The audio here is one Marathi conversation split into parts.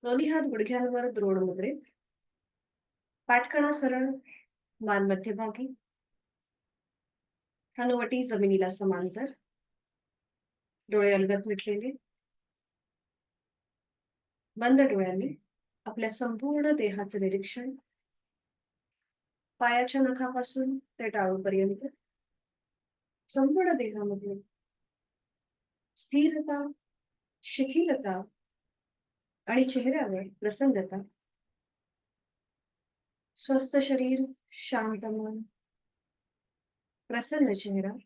दोन्ही हात गुडघ्यांवर द्रोण मुद्रेत, पाठकणा सरळ, मान मध्यभागी, हनुवटी जमिनीला समांतर, डोळे अलगद मिटलेले. बंद डोळ्यांनी आपल्या संपूर्ण देहाचं निरीक्षण, पायाच्या नखापासून ते टाळूपर्यंत संपूर्ण देहामध्ये स्थिरता, शिथिलता आणि चेहऱ्यावर प्रसन्नता. स्वस्थ शरीर, शांत मन, प्रसन्न चेहरा.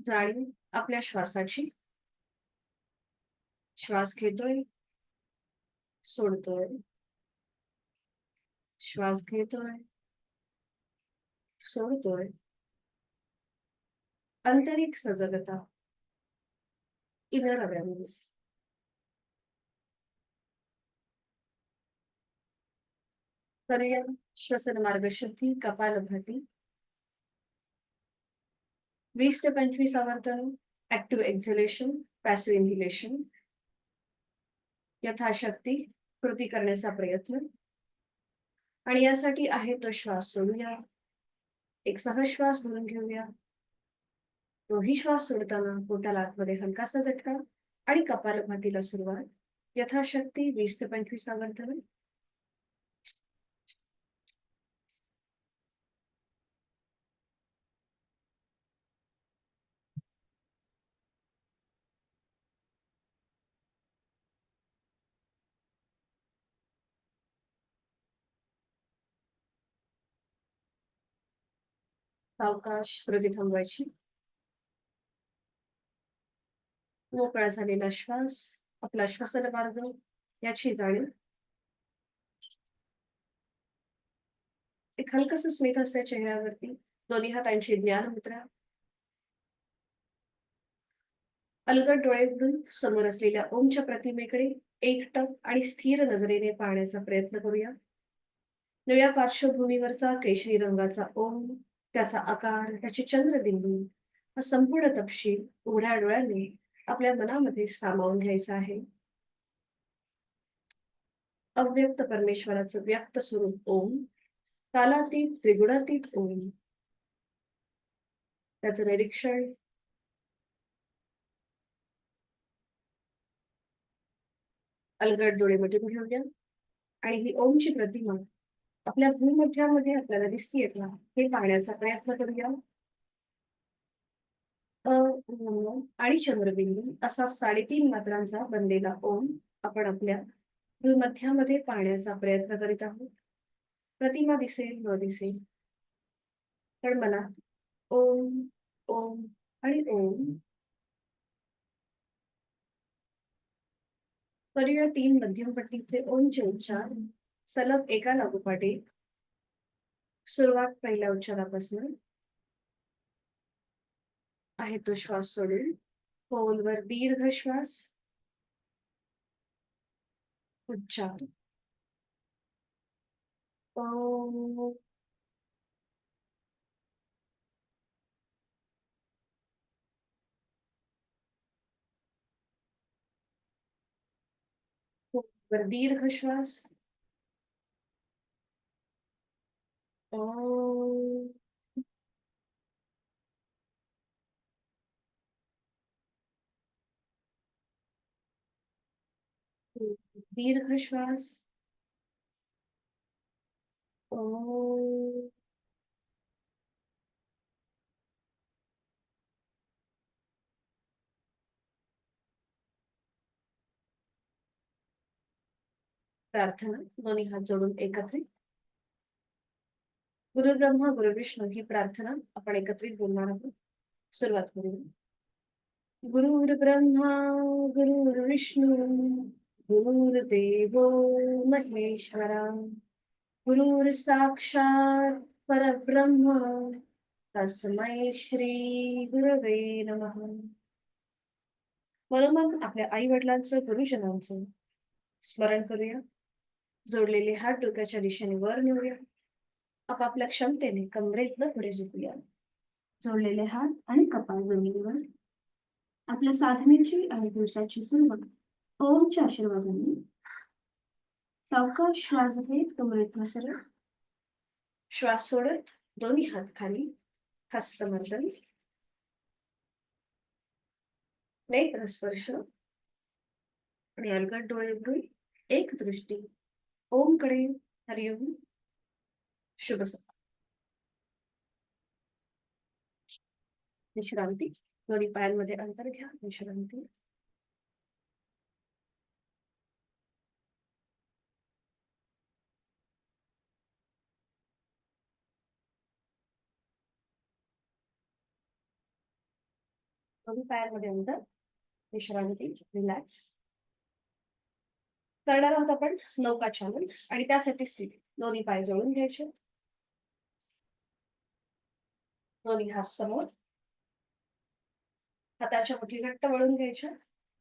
जाणीव आपल्या श्वासाची. श्वास घेतोय, सोडतोय, श्वास घेतोय, सोडतोय. आंतरिक सजगता, इनर अवेअरनेस. करूया श्वसन मार्ग शुद्धी, कपालभाती. 20 ते 25 आवर्तन ऍक्टिव्ह एक्झलेशन, पॅसिव्ह इन्हिलेशन. यथाशक्ती कृती करण्याचा प्रयत्न. आणि यासाठी आहे तो श्वास सोडूया, एक सहज श्वास भरून घेऊया. दोन्ही श्वास सोडताना पोटाला आतमध्ये हलकासा झटका आणि कपालभातीला सुरुवात. यथाशक्ती 20 ते 25 आवर्तन. सावकाश स्मृती थांबवायची. मोकळा झालेला श्वास, आपला श्वसन मार्ग याची जाणीव. एक हलकस स्मित हास्य चेहऱ्यावरती. दोन्ही हातांची ज्ञान मुद्रा. अलगद डोळे उघडून समोर असलेल्या ओमच्या प्रतिमेकडे एकटक आणि स्थिर नजरेने पाहण्याचा प्रयत्न करूया. निळ्या पार्श्वभूमीवरचा केशरी रंगाचा ओम, त्याचा आकार, त्याचे चंद्रबिंदू, हा संपूर्ण तपशील उघड्या डोळ्याने आपल्या मनामध्ये सामावून घ्यायचा आहे. अव्यक्त परमेश्वराचं व्यक्त स्वरूप ओम, कालातीत त्रिगुणातीत ओम, त्याचं निरीक्षण. अलगद डोळे मिटून घेऊया आणि ही ओमची प्रतिमा आपल्या भूमध्यामध्ये आपल्याला दिसतीये का हे पाहण्याचा प्रयत्न करूया. अ, उ आणि चंद्रबिंदू असा 3.5 मात्रांचा बनलेला ओम आपण आपल्या भूमध्यामध्ये पाहण्याचा प्रयत्न करीत आहोत. प्रतिमा दिसेल न दिसेल, पण मनात ओम, ओम आणि ओम. करूया 3 मध्यम पट्टीचे ओमचे उच्चार सलग एका लागोपाठ एक. सुरुवात पहिल्या उच्चारापासून. आहे तो श्वास सोडून खोलवर दीर्घ श्वास. उच्चार ओ. खोलवर दीर्घ श्वास. ओ. दीर्घ श्वास. ओ. प्रार्थना दोन्ही हात जोडून एकत्रित. गुरु ब्रह्मा गुरु विष्णू ही प्रार्थना आपण एकत्रित बोलणार आहोत. सुरुवात करूया. गुरुर्ब्रह्मा गुरुर्विष्णू गुरुर्देवो महेश्वरा गुरुर साक्षात परब्रह्म तस्मै श्री गुरवे नमः. म्हणून आपल्या आई वडिलांचं, गुरुजनांचं स्मरण करूया. जोडलेले हात डोक्याच्या दिशेने वर नेऊया. आपापल्या क्षमतेने कमरेतनं पुढे झुकूया. जोडलेले हात आणि कपाळ जमिनीवर. आपल्या साधनेची आणि दिवसाची सुरुवात ओमच्या आशीर्वादाने. सावकाश श्वास घेत कमरेत सरळ. श्वास सोडत दोन्ही हात खाली. हस्तमर्दन. नेत्र स्पर्श आणि अलगद डोळे उघडून एक दृष्टी ओम कडे. हरिओम. शुभ सकाळ. विश्रांती. दोन्ही पायांमध्ये अंतर घ्या. विश्रांती. दोन्ही पायांमध्ये अंतर. विश्रांती. रिलॅक्स. करणार आहोत आपण नौकाचालन आणि त्यासाठी स्थिती. दोन्ही पाय जोडून घ्यायचे. दोन्ही हात समोर. हाताच्या मुठी घट्ट वळून घ्यायच्या.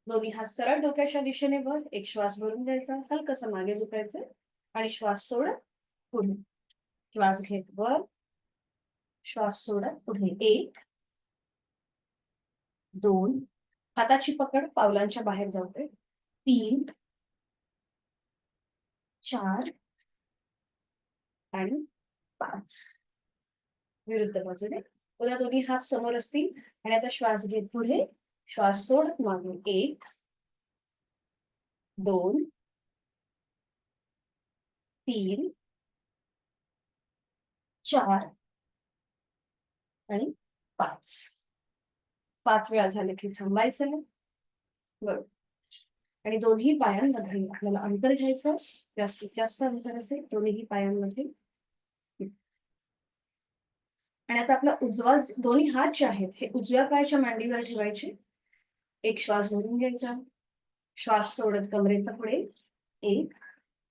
दोन्ही हात सरळ डोक्याच्या दिशेने वर. एक श्वास भरून घ्यायचा. हलकसं मागे झुकायचं आणि श्वास सोडत पुढे. श्वास घेत वर. श्वास सोडत पुढे. 1 2. हाताची पकड पावलांच्या बाहेर जाऊ दे. 3 4 आणि 5. विरुद्ध बाजूने. पुन्हा दोन्ही हात समोर असतील आणि आता श्वास घेत पुढे. श्वास सोडत मागे. 1 2 3 4 आणि 5. 5 वेळा झाले की थांबायचं. बरोबर. आणि दोन्ही पायांमध्ये आपल्याला अंतर घ्यायचं. जास्तीत जास्त अंतर असेल दोन्ही पायांमध्ये. आणि आता आपला दोन्ही हात जे आहेत हे उजव्या पायाच्या मांडीवर ठेवायचे. एक श्वास भरून घ्यायचा. श्वास सोडत कमरेत पुढे. 1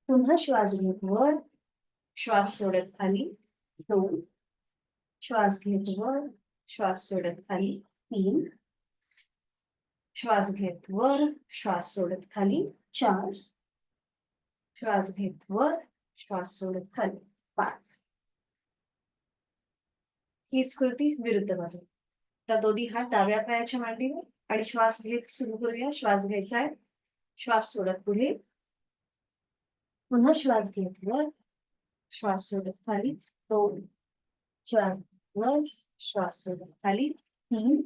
पुन्हा श्वास घेत वर. श्वास सोडत खाली. 2 श्वास घेत वर. श्वास सोडत खाली. 3 श्वास घेत वर. श्वास सोडत खाली. 4 श्वास घेत वर. श्वास सोडत खाली. 5. हीच कृती विरुद्ध बाजू. तर दोन्ही हात डाव्या पायाच्या मांडीवर आणि श्वास घेत सुरू करूया. श्वास घ्यायचा आहे. श्वास सोडत पुढे. पुन्हा श्वास घेत वर. श्वास सोडत खाली. 2 श्वास वर. श्वास सोडत खाली. 3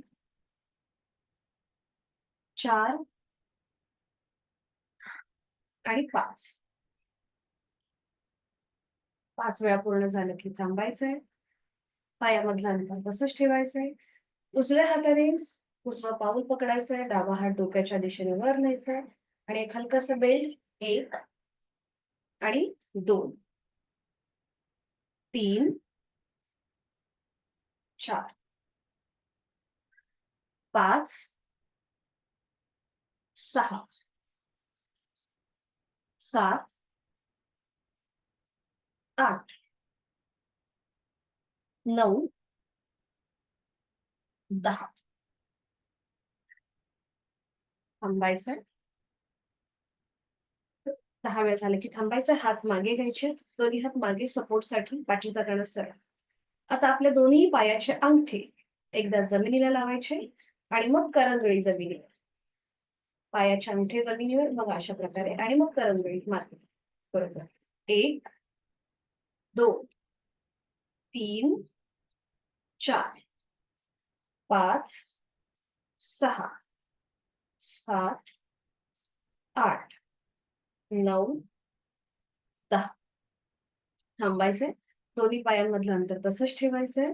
4 आणि 5. 5 वेळा पूर्ण झालं की थांबायचंय. पायामधलं अंतर तसंच ठेवायचंय. उजव्या हाताने उजवं पाऊल पकडायचंय. डावा हात डोक्याच्या दिशेने वर न्यायचाय आणि एक हलकसं बेल्ट. 1 आणि 2 3 4 5 6 7 8 9 10. थांबायचंय. 10 वेळा झाले की थांबायचं. हात मागे घ्यायचे. दोन्ही हात मागे सपोर्टसाठी. पाठीचा कणा सरळ. आता आपल्या दोन्ही पायाचे अंगठे एकदा जमिनीला लावायचे आणि मग करंगळी जमिनीवर. पायाचे अंगठे जमिनीवर मग अशा प्रकारे आणि मग करंगळी मागे. बरोबर. 1 2 3 4 5 6 7 8 9 10. थांबायचंय. दोन्ही पायांमधलं अंतर तसंच ठेवायचंय.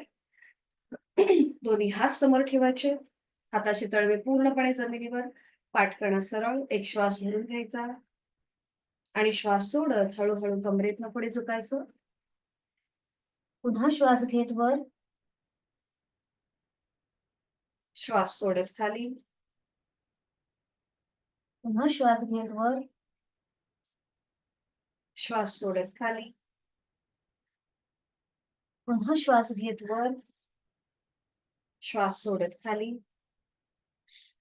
दोन्ही हात समोर ठेवायचे. हाताचे तळवे पूर्णपणे जमिनीवर. पाठकणा सरळ. एक श्वास भरून घ्यायचा आणि श्वास सोडत हळूहळू कमरेतनं पुढे झुकायचं. पुन्हा श्वास घेत वर. श्वास सोडत खाली. पुन्हा श्वास घेत वर. श्वास सोडत खाली. पुन्हा श्वास घेत वर. श्वास सोडत खाली.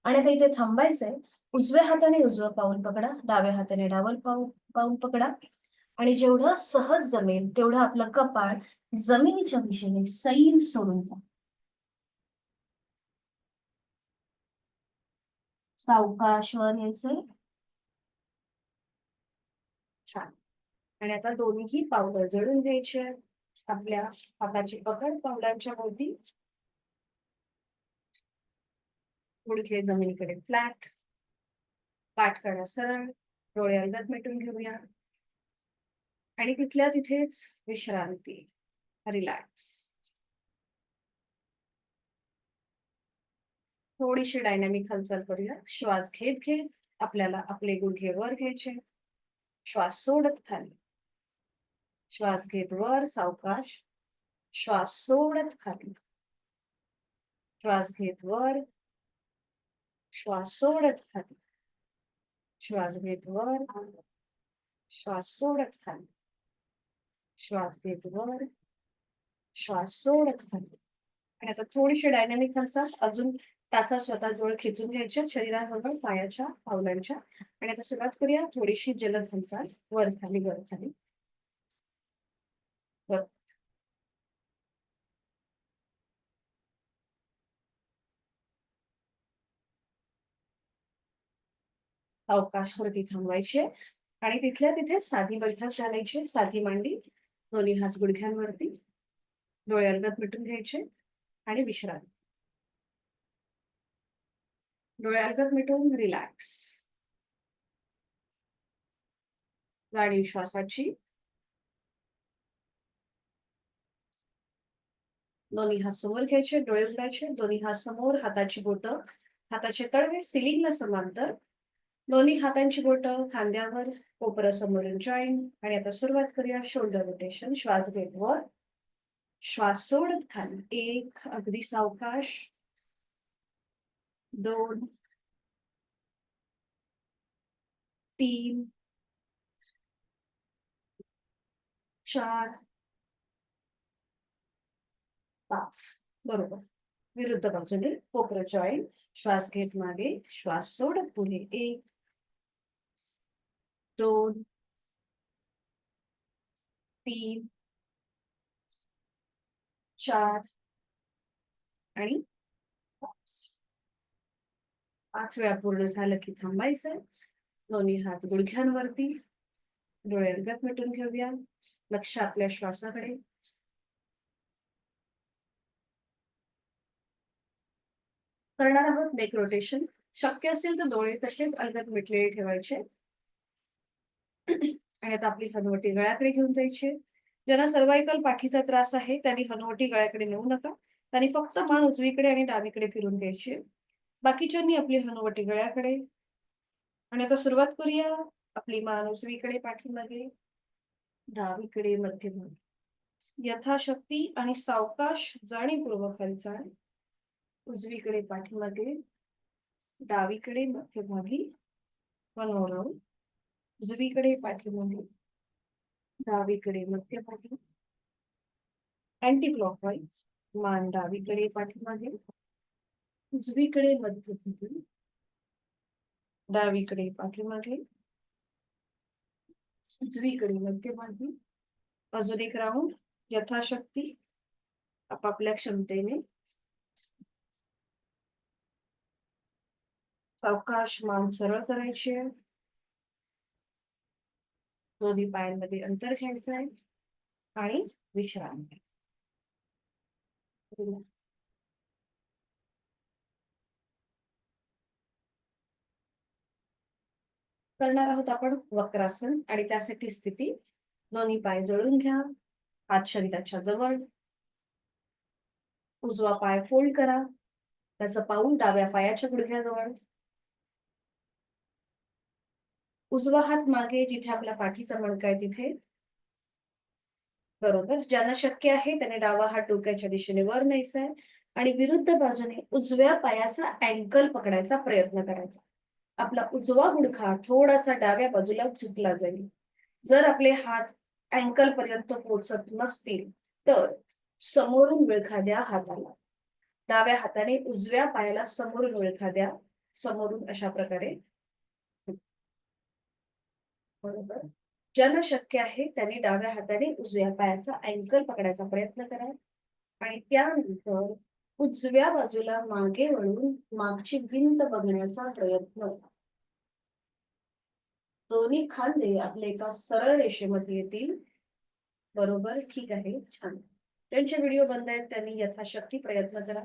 आणि आता इथे थांबायचंय. उजव्या हाताने उजवं पाऊल पकडा. डाव्या हाताने डावं पाऊल पकडा आणि जेवढं सहज जमेल तेवढं आपलं कपाळ जमिनीच्या दिशेने सैल सोडून द्या. सावकाश वर यायचंय. छान. आणि आता दोन्ही पावलं जळून घ्यायचे. आपल्या हाताची पकड पावलांच्या भोवती. गुडघे जमिनीकडे फ्लॅट. पाठ करा सरळ. डोळे अलगद मिटून घेऊया. आणि तिथल्या तिथेच विश्रांती. रिलॅक्स. थोडीशी डायनॅमिक हालचाल करूया. श्वास घेत घेत आपल्याला आपले गुडघे वर घ्यायचे. श्वास सोडत खाली. श्वास घेत वर सावकाश. श्वास सोडत खाली. श्वास घेत वर. श्वास सोडत खाली. श्वास घेत वर. श्वास सोडत खाली. श्वास घेत वर. श्वास सोडत खाली. आणि आता थोडीशी डायनॅमिक हालचाल अजून. टाचा स्वतः जवळ खेचून घ्यायच्या शरीराजवळ पायाच्या पावलांच्या. आणि आता सुरुवात करूया थोडीशी जलद हालचाल. वर खाली वर खाली. वर. अवकाशवरती थांबवायचे. आणि तिथल्या तिथे साधी बैठक घालायची. साधी मांडी. दोन्ही हात गुडघ्यांवरती. डोळे अलगद मिटून घ्यायचे. आणि विश्रांती. डोळे अलगद मिटून रिलॅक्स. जाणीव श्वासाची. दोन्ही हात समोर घ्यायचे. डोळे उघडायचे. दोन्ही हात समोर. हाताची बोटं. हाताचे तळवे सिलिंगला समांतर. दोन्ही हातांची बोटं खांद्यावर. कोपरं समोरून जॉईन. आणि आता सुरुवात करूया शोल्डर रोटेशन. श्वास घेत वर. श्वास सोडत खाली. एक. अगदी सावकाश. 2, 3, 4, 5. बरोबर. विरुद्ध बाजूने कोपरं जॉईन. श्वास घेत मागे. श्वास सोडत पुढे. 1, 2, 3, 4 आणि 5. 5 वेळा पूर्ण झालं की थांबायचं. दोन्ही हात गुडघ्यांवरती. डोळे अलगद मिटून घेऊया. लक्ष आपल्या श्वासाकडे. करणार आहोत नेक रोटेशन. शक्य असेल तर डोळे तसेच अलगद मिटलेले ठेवायचे. आणि आता आपली हनुवटी गळ्याकडे घेऊन जायची. ज्यांना सर्वायकल पाठीचा त्रास आहे त्यांनी हनुवटी गळ्याकडे नेऊ नका. त्यांनी फक्त मान उजवीकडे आणि डावीकडे फिरून घ्यायची. बाकीच्यांनी आपली हनुवटी गळ्याकडे. आणि आता सुरुवात करूया. आपली मान उजवीकडे पाठीमागे. डावीकडे मध्यभागी. यथाशक्ती आणि सावकाश जाणीवपूर्वक हालचाल. उजवीकडे पाठीमागे. डावीकडे मध्यभागी. वळवून. उजवीकडे पाठीमागे. डावीकडे मध्यभागी. Anti clockwise. मान डावीकडे पाठीमागे. उजवीकडे मध्यभागी. डावीकडे पाठीमागे. उजवीकडे मध्यभागी. अजून एक राऊंड. यथाशक्ती आपापल्या क्षमतेने. सावकाश मान सरळ करायची. दोन्ही पायांमध्ये अंतर घ्यायचं आहे. आणि विश्रांती. करणार आहोत आपण वक्रासन. आणि त्यासाठी स्थिती. दोन्ही पाय जोडून घ्या. हात शरीराच्या जवळ. उजवा पाय फोल्ड करा. त्याचं पाऊल डाव्या पायाच्या गुडघ्याजवळ. उजवा हात मागे जिथे आपल्या पाठीचा मणका आहे तिथे. बरोबर. ज्यांना शक्य आहे त्याने डावा हात डोक्याच्या दिशेने वर न्यायचा आहे. आणि विरुद्ध बाजूने उजव्या पायाचा अँकल पकडायचा प्रयत्न करायचा. आपला उजवा गुडघा थोडासा डाव्या बाजूला झुकला जाईल. जर आपले हात अँकल पर्यंत पोहोचत नसतील तर समोरून विळखा द्या हाताला. डाव्या हाताने उजव्या पायाला समोरून विळखा द्या. समोरून अशा प्रकारे. बरोबर. ज्यांना शक्य आहे त्यांनी डाव्या हाताने उजव्या पायाचा अँकल पकडायचा प्रयत्न करा. आणि त्यानंतर उजव्या बाजूला मागे वळून मागची भिंत बघण्याचा प्रयत्न. दोन्ही खांदे आपले एका सरळ रेषेमध्ये येतील. बरोबर, ठीक आहे, छान. त्यांचे व्हिडिओ बंद आहेत, त्यांनी यथाशक्ती प्रयत्न करा.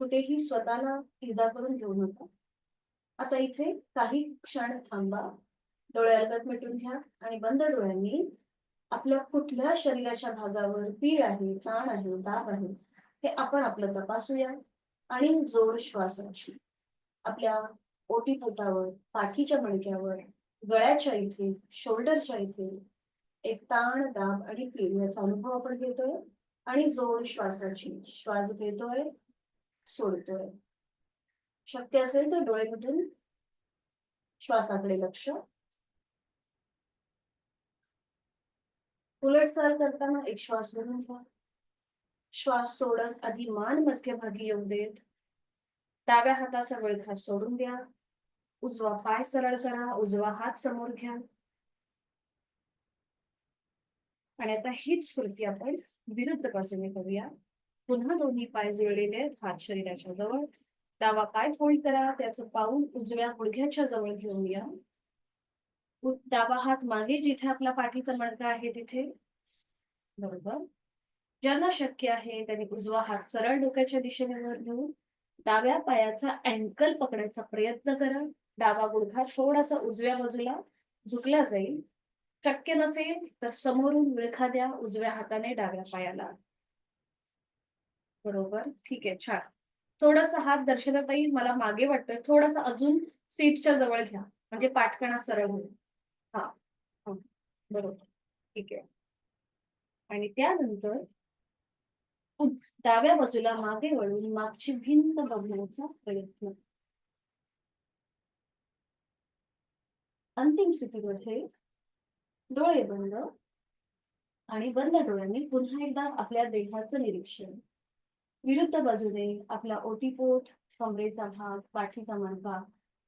कुठेही स्वतःला इजा करून घेऊ नका. आता इथे काही क्षण थांबा. डोळे अलगद मिटून घ्या आणि बंद डोळ्यांनी आपल्या कुठल्या शरीराच्या भागावर पीड आहे, ताण आहे, दाब आहे, हे आपण आपलं तपासूया. आणि जोर श्वासाची आपल्या ओटीपोटावर, पाठीच्या मणक्यावर, गळ्याच्या इथे, शोल्डरच्या इथे एक ताण, दाब आणि पीड याचा अनुभव आपण घेतोय. आणि जोर श्वासाची श्वास घेतोय, सोडतोय. शक्य असेल तर डोळे मिटून श्वासाकडे लक्ष. उलट चाल करताना एक श्वास भरून घ्या. श्वास सोडत आधी मान मध्यभागी येऊ देत. डाव्या हाताचा वळखा सोडून द्या. उजवा पाय सरळ करा, उजवा हात समोर घ्या. आणि आता हीच कृती आपण विरुद्ध बाजूने करूया. पुन्हा दोन्ही पाय जुळलेले आहेत, हात शरीराच्या जवळ. डावा पाय फोल्ड करा, त्याचं पाऊल उजव्या गुडघ्याच्या जवळ घेऊन या. डावा हात मागे जिथे आपला पाठीचा मणका आहे तिथे. बरोबर. ज्यांना शक्य आहे त्यांनी उजवा हात सरळ डोक्याच्या दिशेने वर घेऊन डाव्या पायाचा अँकल पकडायचा प्रयत्न करा. डावा गुडघा थोडासा उजव्या बाजूला झुकला जाईल. शक्य नसेल तर समोरून विळखा द्या उजव्या हाताने डाव्या पायाला. बरोबर, ठीक आहे, छान. थोडासा हात दर्शनात येईल, मला मागे वाटतंय, थोडासा अजून सीटच्या जवळ घ्या, म्हणजे पाठकणा सरळ होईल. हा, बरोबर, ठीक आहे. आणि त्यानंतर डाव्या बाजूला मागे वळून मागची भिंत बघण्याचा प्रयत्न. अंतिम स्थितीमध्ये डोळे बंद आणि बंद डोळ्यांनी पुन्हा एकदा आपल्या देहाचं निरीक्षण. विरुद्ध बाजूने आपला ओटीपोट, कमरेचा भाग, पाठीचा मणका,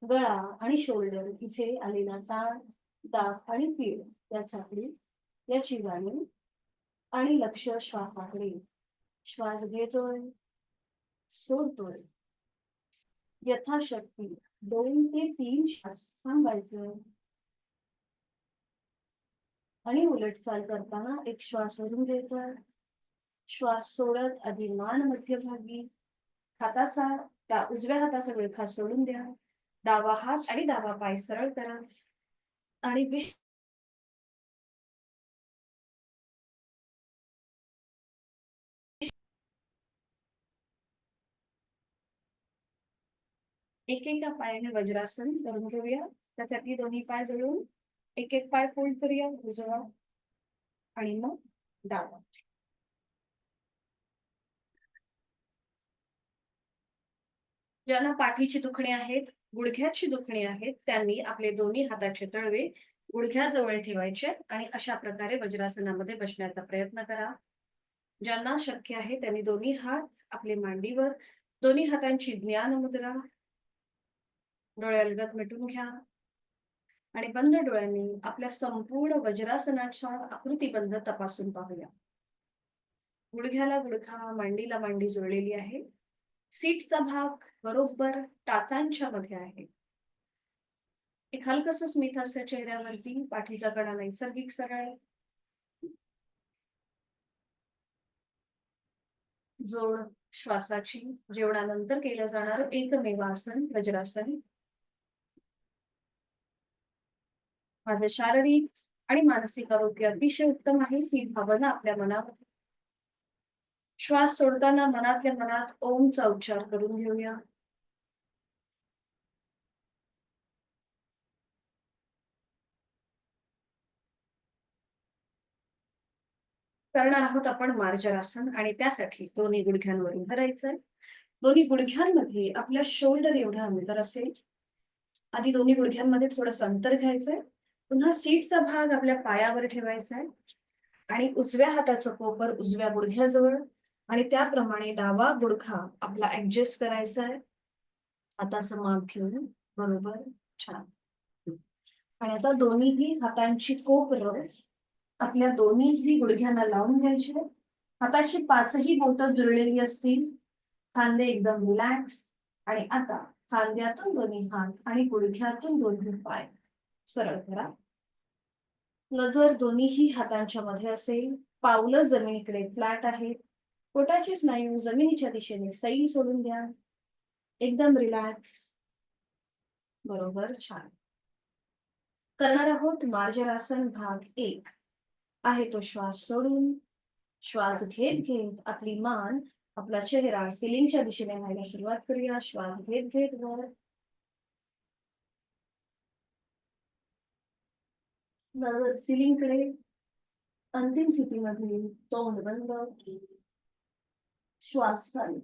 गळा आणि शोल्डर इथे आलेला ताण, दाब आणि पीड याची जाणीव. आणि लक्ष श्वासाकडे. श्वास घेतोय, सोडतोय. यथाशक्ती 2 ते 3 श्वास थांबायचं. आणि उलटचाल करताना एक श्वास वरून घ्यायचा. श्वास सोडत आधी मान मध्यभागी. उजव्या हाताचा विळखा सोडून द्या. डावा हात आणि डावा पाय सरळ करा. आणि एकेका पायाने वज्रासन करून घेऊया. त्यासाठी दोन्ही पाय जोडून एक एक पाय फोल्ड करूया, उजवा आणि मग डावा. ज्यांना पाठीची दुखणे आहेत, गुडघ्याची दुखणे आहेत, त्यांनी आपले दोन्ही हाताचे तळवे गुडघ्याजवळ ठेवायचे आणि अशा प्रकारे वज्रासनामध्ये बसण्याचा प्रयत्न करा. ज्यांना शक्य आहे त्यांनी दोन्ही हात आपले मांडीवर, दोन्ही हातांची ज्ञान मुद्रा. डोळे अलगद मिटून घ्या आणि बंद डोळ्यांनी आपल्या संपूर्ण वज्रासनाचा आकृतीबंध तपासून पाहूया. गुडघ्याला गुडघा, मांडीला मांडी जुळलेली आहे. सीटचा भाग बरोबर टाचांच्या मध्ये आहे. एक हलकस स्मित हास्य चेहऱ्यावरती, पाठीचा कडा नैसर्गिक सरळ. जोड श्वासाची जेवणानंतर केलं जाणार एकमेव आसन वज्रासन. माझे शारीरिक आणि मानसिक आरोग्य अतिशय उत्तम आहे, ही भावना आपल्या मनामध्ये. श्वास सोडताना मनातल्या मनात ओमचा उच्चार करून घेऊया. करणार आहोत आपण मार्जरासन आणि त्यासाठी दोन्ही गुडघ्यांवर उभं राहायचंय. दोन्ही गुडघ्यांमध्ये आपल्या शोल्डर एवढं अंतर असेल. आधी दोन्ही गुडघ्यांमध्ये थोडंसं अंतर घ्यायचंय. पुन्हा सीटचा भाग आपल्या पायावर ठेवायचा आहे आणि उजव्या हाताचं कोपर उजव्या गुडघ्याजवळ आणि त्याप्रमाणे डावा गुडघा आपला ऍडजस्ट करायचा आहे. हाताचं माप घेऊन. बरोबर, छान. आणि आता दोन्हीही हातांची कोपरं आपल्या दोन्हीही गुडघ्यांना लावून घ्यायची. हाताची 5ही बोटं जुळलेली असतील. खांदे एकदम रिलॅक्स. आणि आता खांद्यातून दोन्ही हात आणि गुडघ्यातून दोन्ही पाय सरळ करा. नजर दोन्हीही हातांच्या मध्ये असेल. पावलं जमिनीकडे फ्लॅट आहेत. पोटाचे स्नायू जमिनीच्या दिशेने सैल सोडून द्या. एकदम रिलॅक्स. बरोबर, छान. करणार आहोत मार्जरासन भाग 1. आहे तो श्वास सोडून. श्वास घेत घेत आपली मान, आपला चेहरा सिलिंगच्या दिशेने व्हायला सुरुवात करूया. श्वास घेत घेत वर. नजर सिलिंगकडे. अंतिम स्थितीमध्ये तोंड बंद. श्वास चालू.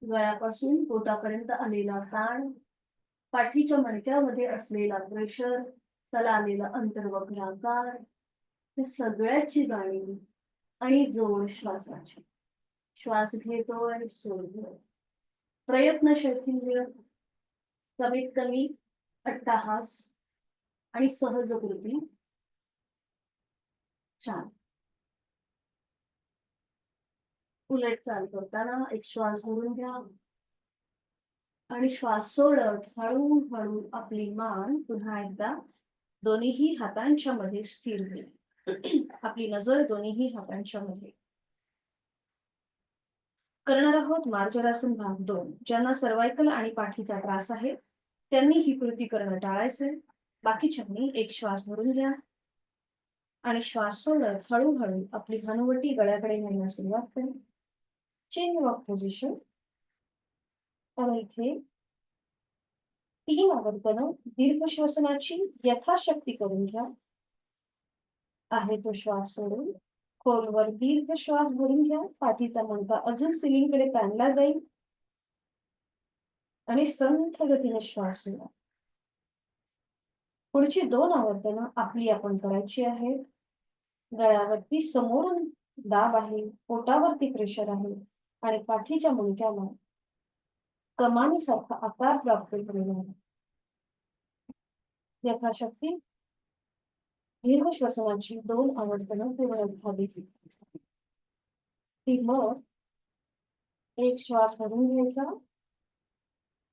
गळ्यापासून पोटापर्यंत आलेला ताण, पाठीच्या मणक्यामध्ये असलेला प्रेशर, त्याला आलेला अंतर्वक्राकार, या सगळ्याची जाणीव आणि जोड श्वासाची. श्वास घेतोय, सोडतोय. प्रयत्न शक्ती, कमीत कमी अट्टहास आणि सहज कृती. छान. उलट चाल करताना एक श्वास भरून घ्या आणि श्वास सोडत हळूहळू आपली मान पुन्हा एकदा दोन्हीही हातांच्या मध्ये स्थिर होईल. आपली नजर दोन्हीही हातांच्या मध्ये. करणार आहोत मार्जरासन भाग 2. ज्यांना सर्वायकल आणि पाठीचा त्रास आहे त्यांनी ही कृती करणं टाळायचंय. बाकीच्यांनी एक श्वास भरून घ्या आणि श्वास सोडत हळूहळू आपली हनुवटी गळ्याकडे नेण्यास सुरुवात करा. Chain walk position. आणि इथे 3 आवर्तनं दीर्घ श्वसनाची यथाशक्ती करून घ्या. आहे तो श्वास सोडून खोलवर दीर्घ श्वास भरून घ्या. पाठीचा मणका अजून सिलिंगकडे ताणला जाईल आणि संथ गतीने श्वास सोडा. पुढची 2 आवर्तनं आपली आपण करायची आहेत. गळ्यावरती समोरून दाब आहे, पोटावरती प्रेशर आहे आणि पाठीच्या मणक्याला कमानीसारखा आकार प्राप्त झालेला आहे. यथाशक्ती दीर्घ श्वसनाची 2 आवर्तनं पूर्ण व्हावी. मग एक श्वास भरून घ्यायचा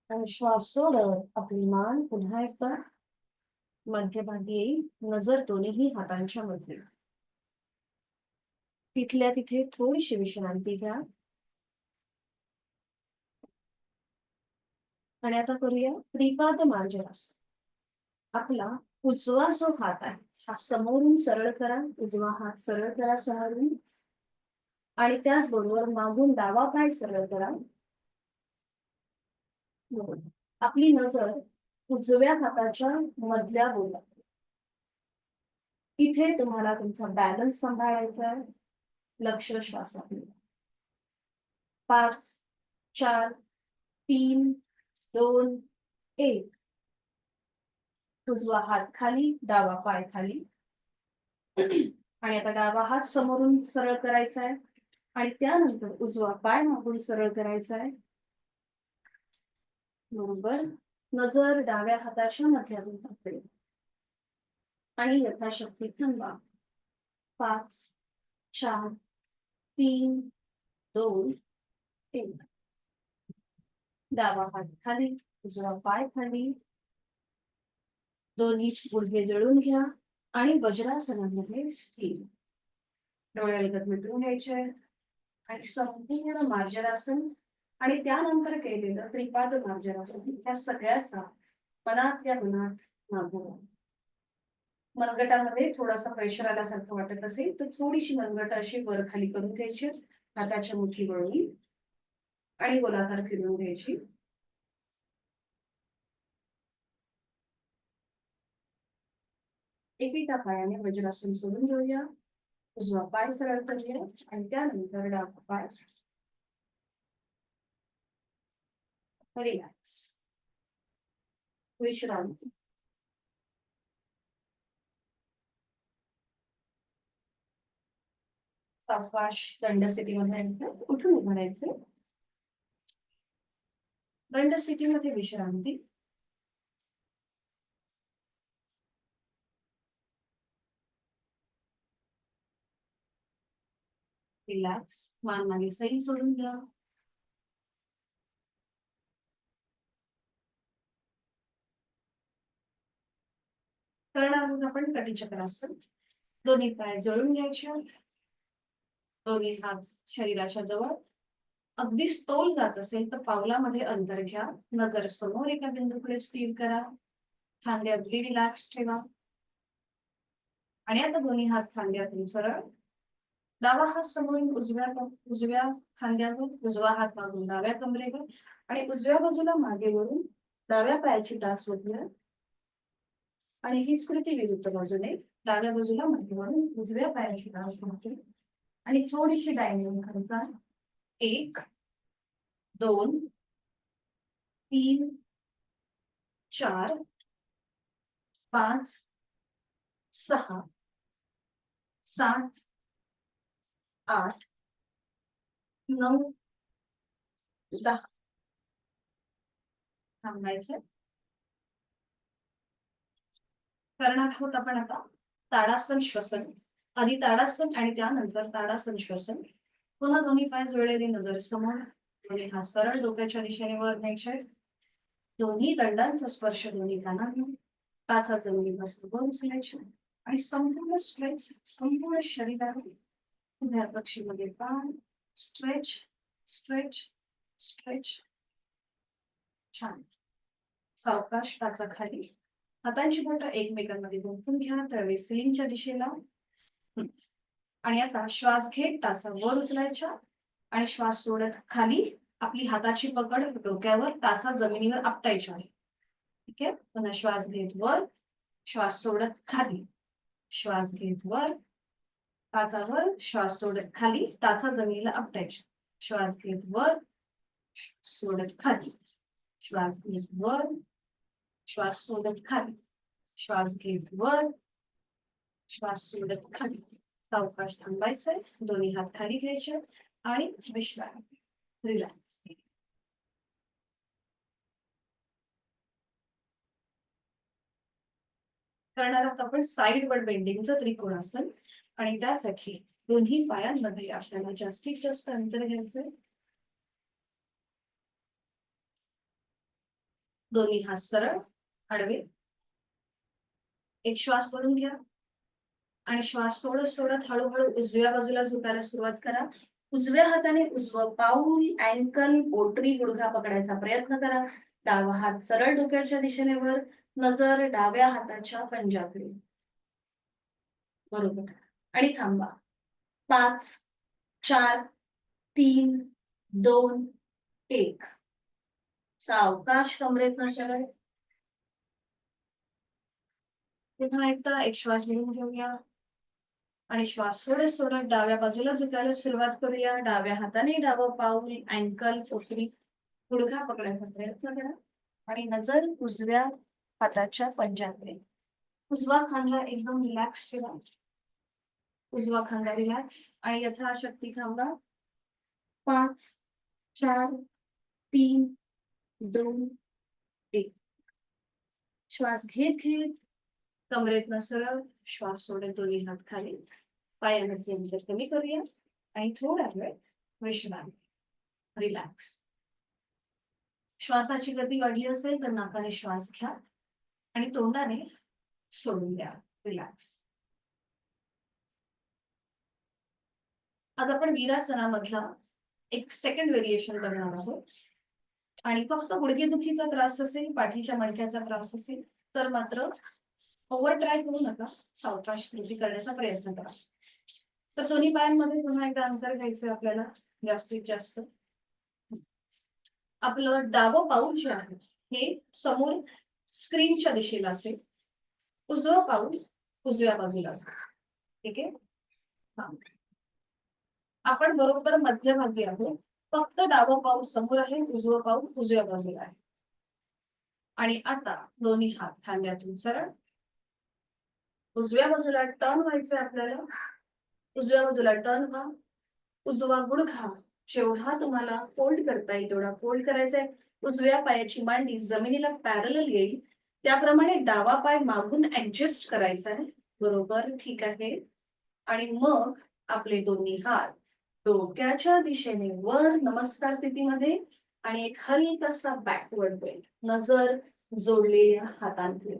आणि श्वास सोडत आपली मान पुन्हा एकदा मध्यभागी येईल. नजर दोन्हीही हातांच्या मध्ये. तिथल्या तिथे थोडीशी विश्रांती घ्या. आणि आता करूया त्रिपाद मार्जरासन. आपला उजवा जो हात आहे हा समोरून सरळ करा. उजवा हात सरळ करा सहारून. आणि त्याचबरोबर मागून डावा पाय सरळ करा. आपली नजर उजव्या हाताच्या मधल्या बोटावर. इथे तुम्हाला तुमचा बॅलन्स सांभाळायचा आहे. लक्ष श्वासाकडे. 5, 4, 3, 2, 1. उजवा हात खाली, डावा पाय खाली. आणि आता डावा हात समोरून सरळ करायचा आहे आणि त्यानंतर उजवा पाय मागून सरळ करायचा आहे. बरोबर. नजर डाव्या हाताच्या मधल्या बोटाकडे आणि यथाशक्ती थांबा. 5, 4, 3, 2, 1. डावा हात खाली, उजवा पाय खाली. दोन्ही गुडघे जळून घ्या आणि वज्रासनामध्ये स्थिर. डोळे अलगद मिटून घ्यायचे आणि संपूर्ण मार्जरासन आणि त्यानंतर केलेलं त्रिपाद मार्जरासन या सगळ्याचा मनातल्या मनात मागोवा. मनगटामध्ये थोडासा प्रेशर आल्यासारखं वाटत असेल तर थोडीशी मनगट अशी वर खाली करून घ्यायची. हाताच्या मुठी वळून आणि गोलाकार फिरवून घ्यायची. एकेका पायाने वज्रासन सोडून घेऊया. उजवा पाय सरळ करूया आणि त्यानंतर डावा पाय. रिलॅक्स. विश्रांती. सावकाश दंड स्थितीमध्ये यायचं. उठून उभं राहायचं. दंड स्थितीमध्ये विश्रांती. रिलॅक्स. मान मागे सैल सोडून घ्या. करणार आहोत आपण कटिचक्रासन. दोन्ही पाय जोडून घ्यायचे. दोन्ही हात शरीराच्या जवळ. अगदी तोल जात असेल तर पावलामध्ये अंतर घ्या. नजर समोर एका बिंदूकडे स्थिर करा. खांदे अगदी रिलॅक्स ठेवा. आणि आता दोन्ही हात खांद्यातून सरळ. डावा हात समोरून उजव्या खांद्यावर, उजवा हात मागून डाव्या कमरेवर आणि उजव्या बाजूला मागे वळून डाव्या पायाची टाच वळूया. आणि हीच कृती विरुद्ध बाजूने डाव्या बाजूला मागे वळून उजव्या पायाची टाच वळूया. आणि थोडीशी डायनिंग खालचा. 1 2 3 4 5 6 7 8 9 10. थांबायचं. करणार आहोत आपण आता ताडासन श्वसन. आधी ताडासन आणि त्यानंतर ताडासन श्वसन. पुन्हा दोन्ही पाय जोडलेली नजर समोर. दोन्ही हात सरळ डोक्याच्या दिशेने वर न्यायचे. दोन्ही दंडांचा स्पर्श दोन्ही कानांना. टाचा जमिनीपासून वर उचलायचे आणि संपूर्ण स्ट्रेच, संपूर्ण शरीरावर उभ्या पक्षीमध्ये पाय स्ट्रेच स्ट्रेच स्ट्रेच. छान. सावकाश टाचा खाली. हातांची बोटं एकमेकांमध्ये गुंफून घ्या. त्यावेळी सिलिंगच्या दिशेला. आणि आता श्वास घेत टाचा वर उचलायच्या आणि श्वास सोडत खाली. आपली हाताची पकड डोक्यावर, टाचा जमिनीवर आपटायची आहे. ठीक आहे. पुन्हा श्वास घेत वर, श्वास सोडत खाली. श्वास घेत वर, टाचावर, श्वास सोडत खाली. टाचा जमिनीला आपटायची. श्वास घेत वर, सोडत खाली. श्वास घेत वर, श्वास सोडत खाली. श्वास घेत वर, श्वास सोडत खाली. सावकाश थांबायचंय. दोन्ही हात खाली घ्यायचे आणि विश्रांती. रिलॅक्स. करणार आहोत आपण साइडवर बेंडिंगचं त्रिकोणासन. आणि त्यासाठी दोन्ही पायांमध्ये आपल्याला जास्तीत जास्त अंतर घ्यायचंय. दोन्ही हात सरळ आडवे. एक श्वास भरून घ्या आणि श्वास सोडत सोडत हळूहळू उजव्या बाजूला झुकायला सुरुवात करा. उजव्या हाताने उजवं पाऊल, अँकल, पोटरी, गुडघा पकडायचा प्रयत्न करा. डावा हात सरळ डोक्याच्या दिशेने वर. नजर डाव्या हाताच्या पंजाकडे. बरोबर. आणि थांबा. 5 4 3 2 1. सावकाश कमरेतनं सरळ. पुन्हा एकदा एक श्वास घेऊन घेऊया आणि श्वास सोडत सोडत डाव्या बाजूला झुकायला सुरुवात करूया. डाव्या हाताने डावं पाऊल, अँकल, पोटरी, गुडघा पकडायचा प्रयत्न करा आणि नजर उजव्या हाताच्या पंजाकडे. उजवा खांदा एकदम रिलॅक्स ठेवा. उजवा खांदा रिलॅक्स आणि यथाशक्ती थांबा. 5 4 3 2 1. श्वास घेत घेत कमरेतनं सरळ. श्वास सोडत दोन्ही हात खाली. पायामध्ये अंतर कमी करूया आणि थोडा वेळ विश्रांती. रिलॅक्स. श्वासाची गती वाढली असेल तर नाकाने श्वास घ्या आणि तोंडाने सोडून द्या. रिलॅक्स. आज आपण वीरासनामधला एक सेकंड व्हेरिएशन करणार आहोत. आणि फक्त गुडघेदुखीचा त्रास असेल, पाठीच्या मणक्याचा त्रास असेल तर मात्र ओव्हर ट्राय करू नका. सावकाश कृती करण्याचा प्रयत्न करा. तर दोन्ही पायांमध्ये पुन्हा एकदा अंतर घ्यायचं आपल्याला जास्तीत जास्त. आपलं डावं पाऊल जे आहे हे समोर स्क्रीनच्या दिशेला असेल. उजवं पाऊल उजव्या बाजूला असेल. ठीक आहे. हा. आपण बरोबर मध्यभागी आहोत. फक्त डावं पाऊल समोर आहे, उजवं पाऊल उजव्या बाजूला आहे. आणि आता दोन्ही हात खांद्यातून सरळ. उजव्या बाजूला टर्न व्हायचंय आपल्याला. उजव्या बाजूला टर्न व्हा. उजवा गुडघा जेवढा तुम्हाला फोल्ड करता येईल तेवढा फोल्ड करायचा. उजव्या पायाची मांडी जमिनीला पॅरलल येईल त्याप्रमाणे डावा पाय मागून ऍडजस्ट करायचा आहे. बरोबर. ठीक आहे. आणि मग आपले दोन्ही हात डोक्याच्या दिशेने वर नमस्कार स्थितीमध्ये आणि एक हलकासा बॅकवर्ड बेंड. नजर जोडलेल्या हातांकडे.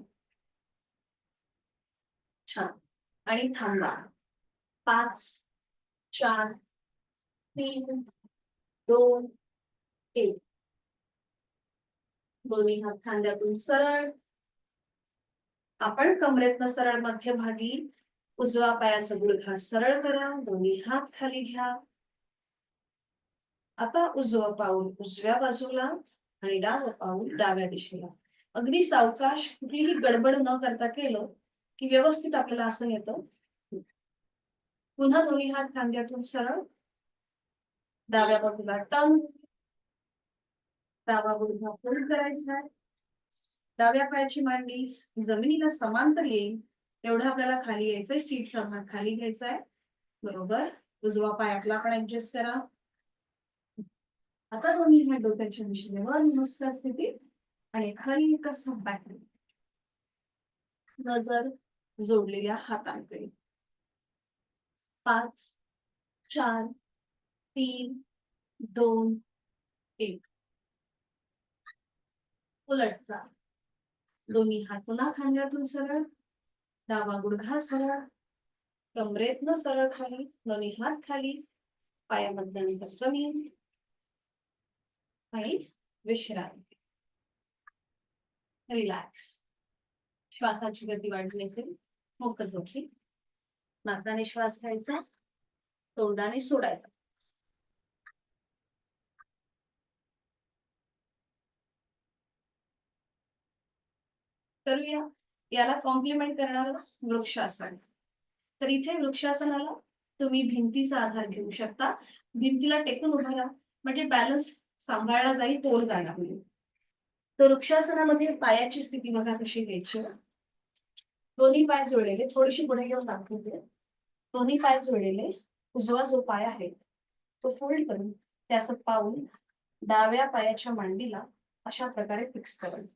छान. आणि थांबा. 5, 4, 3, 2, 1. दोन्ही हात खांद्यातून सरळ. आपण कमरेतनं सरळ मध्यभागी उजवा पायाचा गुडघा सरळ करा. दोन्ही हात खाली घ्या. आता उजवं पाऊल उजव्या बाजूला आणि डावं पाऊल डाव्या दिशेला. अगदी सावकाश, कुठलीही गडबड न करता केलं की व्यवस्थित आपल्याला असं येतं. पुन्हा दोन्ही हात खांद्यातून सरळ. डाव्या बाजूला टर्न. डावा गुडघा फोल्ड करायचा. डाव्या पायाची मांडी जमिनीला समांतर येईल तेवढं आपल्याला खाली यायचंय. सीटचा भाग खाली घ्यायचा आहे. बरोबर. उजवा पाय आपला पण ऍडजस्ट करा. आता दोन्ही हात डोक्याच्या दिशेने वर नमस्कार स्थिती आणि खाली कसं बॅक. नजर जोडलेल्या हातांकडे. 5, 4, 3, 2, 1. उलट जा. दोन्ही हात पुन्हा खांद्यातून सरळ. डावा गुडघा सरळ. कमरेतनं सरळ खाली. दोन्ही हात खाली. पायामधलं अंतर कमी आणि विश्रांती. रिलॅक्स. श्वासाची गती वाढली असेल मोकळ झोपी. नाकाने श्वास घ्यायचा. तोंडाने सोडायचा. करूया. याला कॉम्प्लिमेंट करणार वृक्षासन. तर इथे वृक्षासनाला तुम्ही भिंतीचा आधार घेऊ शकता. भिंतीला टेकून उभा राहा म्हणजे बॅलन्स सांभाळला जाईल, तोल जाणार नाही. तर वृक्षासनामध्ये पायाची स्थिती बघा कशी घ्यायची. दोन्ही पाय जोडलेले. थोडीशी पुढे घेऊन दाखवते. दोन्ही पाय जोडलेले. उजवा जो पाय आहे तो फोल्ड करून त्याचं पाऊल डाव्या पायाच्या मांडीला अशा प्रकारे फिक्स करायचं.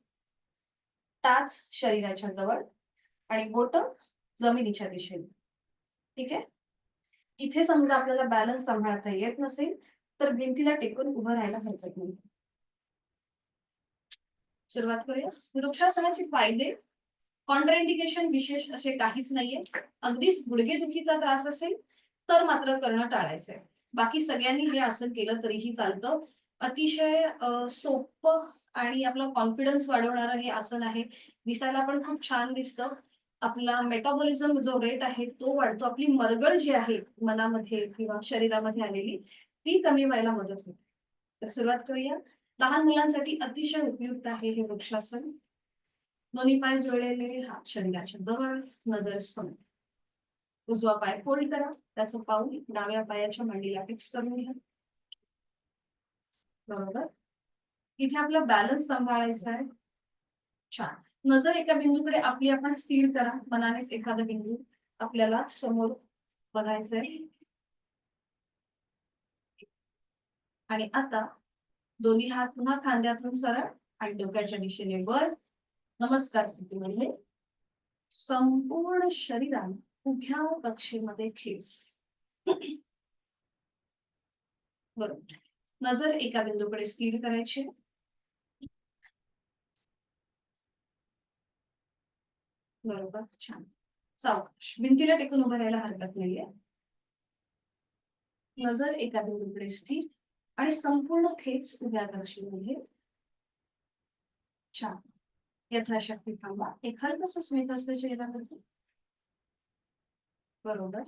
टाच शरीराच्या जवळ आणि बोट जमिनीच्या दिशेने. ठीक आहे. इथे समजा आपल्याला बॅलन्स सांभाळता येत नसेल तर भिंतीला टेकून उभं राहायला हरकत नाही. सुरुवात करूया. वृक्षासनाचे फायदे कॉन्ट्राइंडिकेशन विशेष असे काहीच नाहीये. अगदीच गुडघेदुखीचा त्रास असेल तर मात्र करणं टाळायचंय. बाकी सगळ्यांनी हे आसन केलं तरीही चालतं. अतिशय सोपं आणि आपला कॉन्फिडन्स वाढवणारं हे आसन आहे. दिसायला पण खूप छान दिसतं. आपला मेटाबॉलिझम जो रेट आहे तो वाढतो. आपली मरगळ जी आहे मनामध्ये किंवा शरीरामध्ये आलेली ती कमी व्हायला मदत होते. तर सुरुवात करूया. लहान मुलांसाठी अतिशय उपयुक्त आहे हे वृक्षासन. दोन्ही पाय जोडलेले, हात शरीराच्या जवळ, नजर समोर. उजवा पाय फोल्ड करा. त्याचं पाऊल डाव्या पायाच्या मांडीला फिक्स करून घ्या. बरोबर. इथे आपला बॅलन्स सांभाळायचा आहे. छान. नजर एका बिंदूकडे आपली आपण स्थिर करा. मनानेच एखादा बिंदू आपल्याला समोर बघायचंय. आणि आता दोन्ही हात पुन्हा खांद्यातून सरळ आणि डोक्याच्या दिशेने वर नमस्कार स्थितीमध्ये. संपूर्ण शरीराला उभ्या कक्षेमध्ये खेच. बरोबर. नजर एका बिंदूकडे स्थिर करायची. बरोबर. छान. सावकाश. भिंतीला टेकून उभं राहायला हरकत नाहीये. नजर एका बिंदूकडे स्थिर आणि संपूर्ण खेच उभ्या कक्षेमध्ये. छान. यथाशक्ती थांबा. एक हलकसं स्मित चेहरा करतो. बरोबर.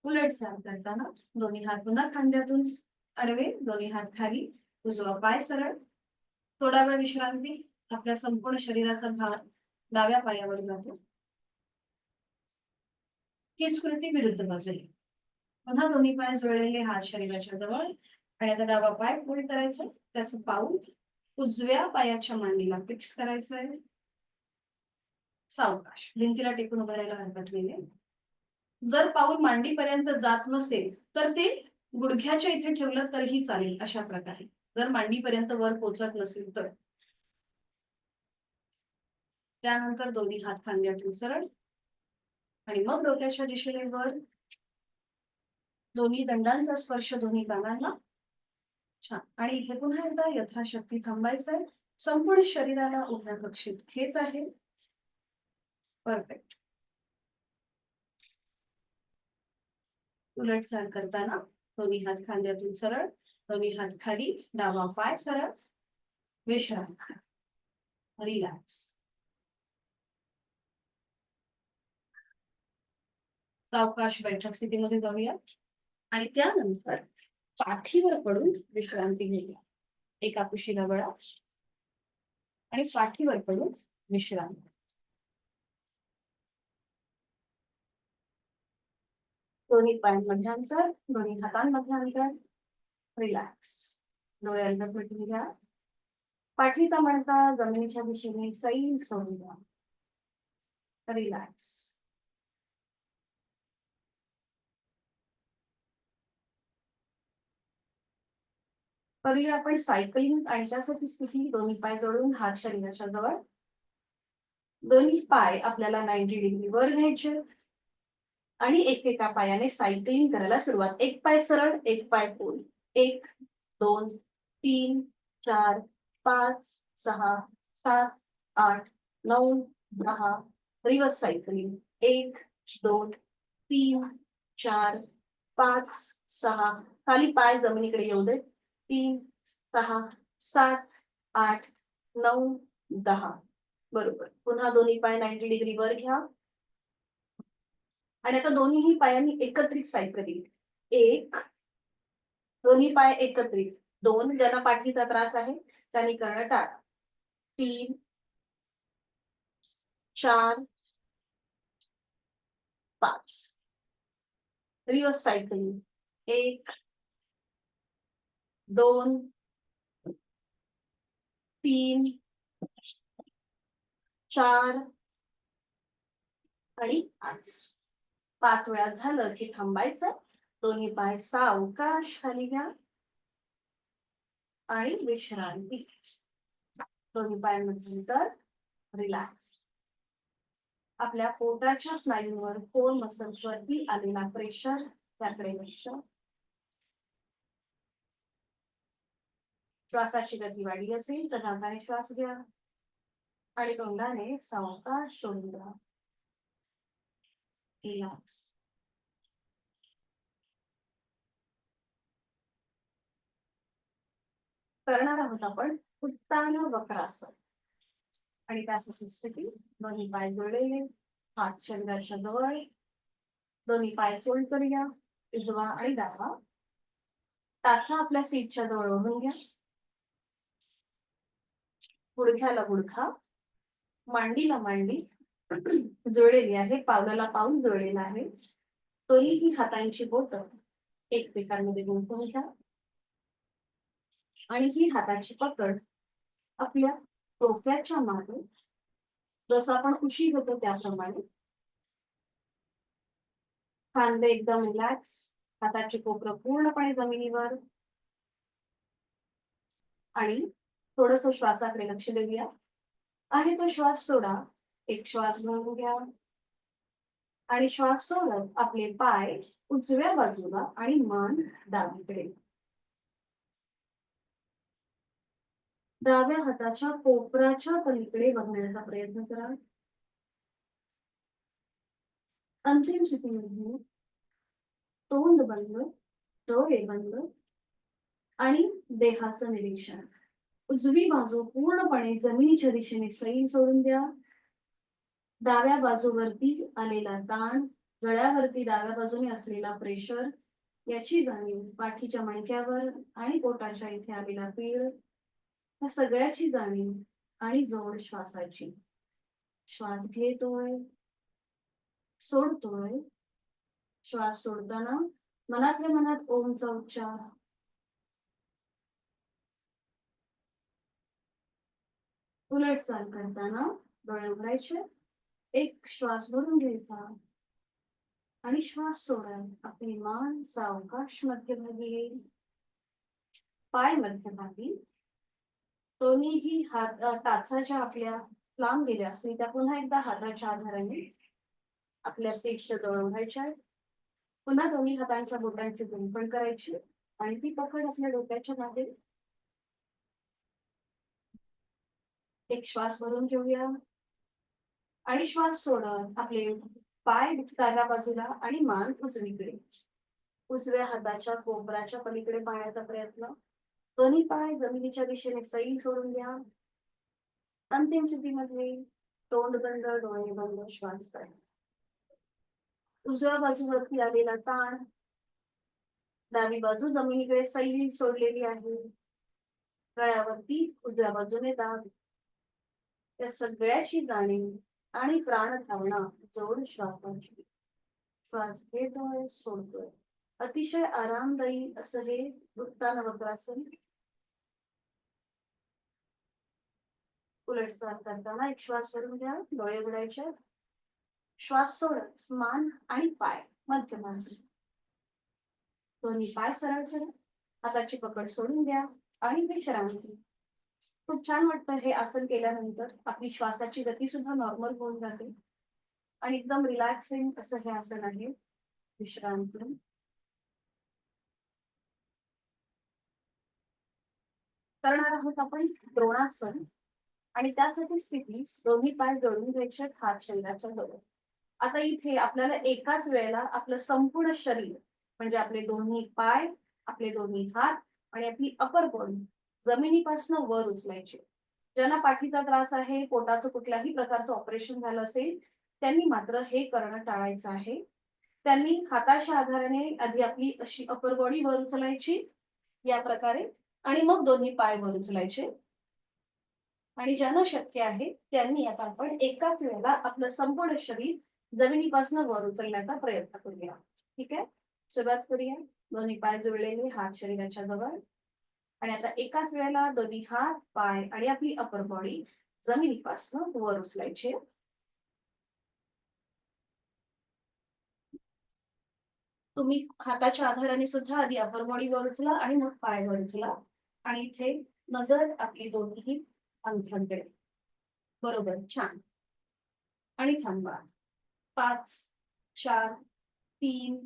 उलट चाल करताना दोन्ही हात पुन्हा खांद्यातून आडवे. दोन्ही हात खाली. उजवा पाय सरळ. थोडा वेळ विश्रांती. आपल्या संपूर्ण शरीराचा भार डाव्या पायावर जातो. हीच कृती विरुद्ध बाजूला. पुन्हा दोन्ही पाय जोडलेले, हात शरीराच्या जवळ आणि आता डावा पाय फोल्ड करायचा. त्याचं पाऊल उजव्या पायाच्या मांडीला फिक्स करायचंय. सावकाश. भिंतीला टेकून उभं राहायला हरकत नाहीये. जर पाऊल मांडीपर्यंत जात नसेल तर ते गुडघ्याच्या इथे ठेवलं तरीही चालेल. अशा प्रकारे जर मांडीपर्यंत वर पोहोचत नसेल तर. त्यानंतर दोन्ही हात खांद्यातून सरळ आणि मग डोक्याच्या दिशेने वर. दोन्ही दंडांचा स्पर्श दोन्ही कानांना. छान. आणि इथे पुन्हा एकदा यथाशक्ती थांबायचंय. संपूर्ण शरीराला उभ्या कक्षेत खेच आहे. परफेक्ट. उलट चाल करताना दोन्ही हात खांद्यातून सरळ, दोन्ही हात खाली, डावा पाय सरळ, विश्राम, रिलॅक्स. सावकाश बैठक स्थितीमध्ये जाऊया आणि त्यानंतर पाठीवर पडून विश्रांती घेऊया. एका कुशीला वळा आणि पाठीवर पडून विश्रांती. दोन्ही पायांमध्ये अंतर, दोन्ही हातांमध्ये अंतर, रिलॅक्स. डोळे अलगद मिटून घ्या. पाठीचा मणका जमिनीच्या दिशेने सैल सोडून द्या. रिलॅक्स. करूया आपण सायकलिंग आणि त्यासाठी स्थिती दोन्ही पाय जोडून हात शरीराच्या जवळ. दोन्ही पाय आपल्याला 90 डिग्री वर घ्यायचे आणि एकेका पायाने सायकलिंग करायला सुरुवात. एक पाय सरळ, एक पाय फुल. 1 2 3 4 5 6 7 8 9 10. Reverse cycling. 1 2 3 4 5 6. खाली पाय जमिनीकडे येऊ दे. 3 6 7 8 9 10. बरोबर. पुन्हा दोन्ही पाय 90 डिग्री वर घ्या आणि आता दोन्हीही पायांनी एकत्रित सायकलिंग. 1 दोन्ही पाय एकत्रित. 2 ज्यांना पाठीचा त्रास आहे त्यांनी करणं टाळा. 3 4 5. Reverse cycling. 1 2 3 4 आणि 5. 5 वेळा झालं की थांबायचं. दोन्ही पाय सावकाश खाली घ्या आणि विश्रांती. दोन्ही पायांमध्ये अंतर, रिलॅक्स. आपल्या पोटाच्या स्नायूंवर कोर मसल्स वरती आलेला प्रेशर त्याकडे लक्ष. श्वासाची गती वाढली असेल तर नाकाने श्वास घ्या आणि तोंडाने सावकाश सोडून द्या. रिलॅक्स. करणार आहोत आपण उत्तान वक्रासन आणि त्यासाठी स्थिती दोन्ही पाय जोडलेले, हात शरीराच्या जवळ, दोन्ही पाय सोल्ड करूया. उजवा आणि डावा. टाचा आपल्या सीटच्या जवळ ओढून घ्या. गुडघ्याला गुडघा, मांडीला मांडी जुळलेली आहे. पावलाला पाऊल जुळलेला आहे. दोन्ही हातांची बोटं एकमेकांमध्ये गुंफून घ्या आणि ही हाताची पकड आपल्या डोक्याच्या मागे, जसं आपण उशी होतो त्याप्रमाणे. खांदे एकदम रिलॅक्स. हाताची कोपरं पूर्णपणे जमिनीवर आणि थोडस श्वासाकडे लक्ष देऊया. आहे तो श्वास सोडा. एक श्वास घेऊन घ्या आणि श्वास सोडत आपले पाय उजव्या बाजूला आणि मान डावीकडे. डाव्या हाताच्या कोपराच्या पलीकडे बघण्याचा प्रयत्न करा. अंतिम स्थितीमध्ये तोंड बंद, डोळे बंद आणि देहाचं निरीक्षण. उजवी बाजू पूर्णपणे जमिनीच्या दिशेने सैल सोडून द्या. डाव्या बाजूवरती आलेला ताण, गळ्यावरती डाव्या बाजूने असलेला प्रेशर याची जाणीव. पाठीच्या मणक्यावर आणि पोटाच्या इथे आलेला पीळ, या सगळ्याची जाणीव आणि जोड श्वासाची. श्वास घेतोय, सोडतोय. श्वास सोडताना मनातल्या मनात ओमचा उच्चार. उलट चाल करताना डोळे उघडायचे. एक श्वास भरून घ्यायचा आणि श्वास सोडत आपली मान सावकाश मध्यभागी येईल. पाय मध्यभागी. दोन्हीही हात टाचाच्या आपल्या लांब गेल्या असतील त्या पुन्हा एकदा हाताच्या आधाराने आपल्या सीटच्या जवळ उघडायच्या. पुन्हा दोन्ही हातांच्या बोटांची गुंफण करायची आणि ती पकड आपल्या डोक्याच्या मागे. एक श्वास भरून घेऊया आणि श्वास सोडत आपले पाय डाव्या बाजूला आणि मान उजवीकडे. उजव्या हाताच्या कोपराच्या पलीकडे पाहण्याचा प्रयत्न. दोन्ही पाय जमिनीच्या दिशेने सैल सोडून द्या. अंतिम स्थितीमध्ये तोंड बंद, डोळे बंद, श्वास करा. उजव्या बाजूवरती आलेला ताण, डावी बाजू जमिनीकडे सैल सोडलेली आहे. गळ्यावरती उजव्या बाजूने दाब. या सगळ्याची जाणीव आणि प्राणधारणा जोड श्वासाची. श्वास घेतोय, सोडतोय. अतिशय आरामदायी असं हे उत्तान वक्रासन. उलट चाल करताना एक श्वास भरून घ्या, डोळे उघडायचे. श्वास सोडत मान आणि पाय मध्यभागी. दोन्ही पाय सरळ करा. हाताची पकड सोडून द्या आणि विश्रांती. खूप छान वाटतं हे आसन केल्यानंतर. आपली श्वासाची गती सुद्धा नॉर्मल होऊन जाते आणि एकदम रिलॅक्सिंग असं हे आसन आहे. विश्रांती. करणार आहोत आपण द्रोणासन आणि त्यासाठी स्थिती दोन्ही पाय जोडून घ्यायचे, हात शरीराच्या जवळ. आता इथे आपल्याला एकाच वेळेला आपलं संपूर्ण शरीर म्हणजे आपले दोन्ही पाय, आपले दोन्ही हात आणि आपली अपर बॉडी जमिनीपासून वर उचलायचे. ज्यांना पाठीचा त्रास आहे, पोटाचं कुठल्याही प्रकारचं ऑपरेशन झालं असेल, त्यांनी मात्र हे करणं टाळायचं आहे. त्यांनी हाताच्या आधाराने आधी आपली अशी अपर बॉडी वर उचलायची या प्रकारे आणि मग दोन्ही पाय वर उचलायचे. आणि ज्यांना शक्य आहे त्यांनी आता आपण एकाच वेळेला आपलं संपूर्ण शरीर जमिनीपासून वर उचलण्याचा प्रयत्न करूया. ठीक आहे, सुरुवात करूया. दोन्ही पाय जोडलेले, हात शरीराच्या जवळ आणि आता एकाच वेळेला दोन्ही हात, पाय आणि आपली अपर बॉडी जमिनीपासून वर उचलायची. तुम्ही हाताच्या आधाराने सुद्धा आधी अपर बॉडी वर उचला आणि मग पाय वर उचला आणि इथे नजर आपली दोन्ही अंगठ्यांकडे. बरोबर, छान. आणि थांबा. 5, 4, 3,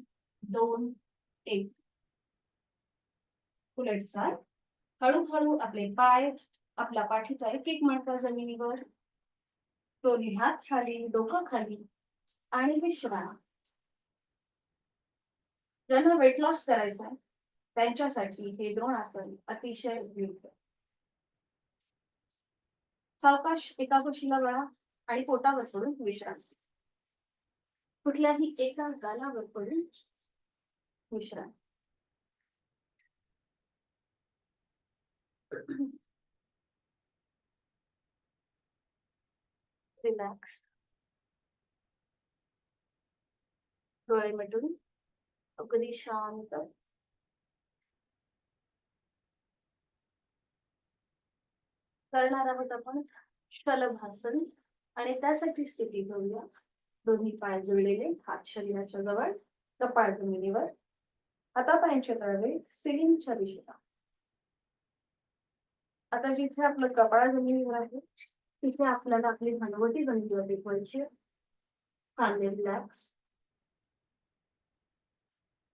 2, 1. उलट चाल. हळूहळू आपले पाय, आपला पाठीचा एक एक मणका जमिनीवर. दोन्ही हात खाली, डोकं खाली आणि विश्राम. ज्यांना वेट लॉस करायचा आहे त्यांच्यासाठी हे द्रोणासन अतिशय उपयुक्त. सावकाश एका कुशीला वळा आणि पोटावर पडून विश्रांती. कुठल्याही एका गालावर पडून विश्रांती. रिलॅक्स. डोळे मिटून अगदी शांत. करणार आहोत आपण शलभासन आणि त्यासाठी स्थिती घेऊया. दोन्ही पाय जुळलेले, हात शरीराच्या जवळ, कपाळ जमिनीवर. हातापायांचे तळवे सिलिंगच्या दिशेला. आता जिथे आपलं कपाळ जमिनीवर आहे तिथे आपल्याला आपली हनुवटी जमिनीवर टेकवायची. खांदे रिलॅक्स.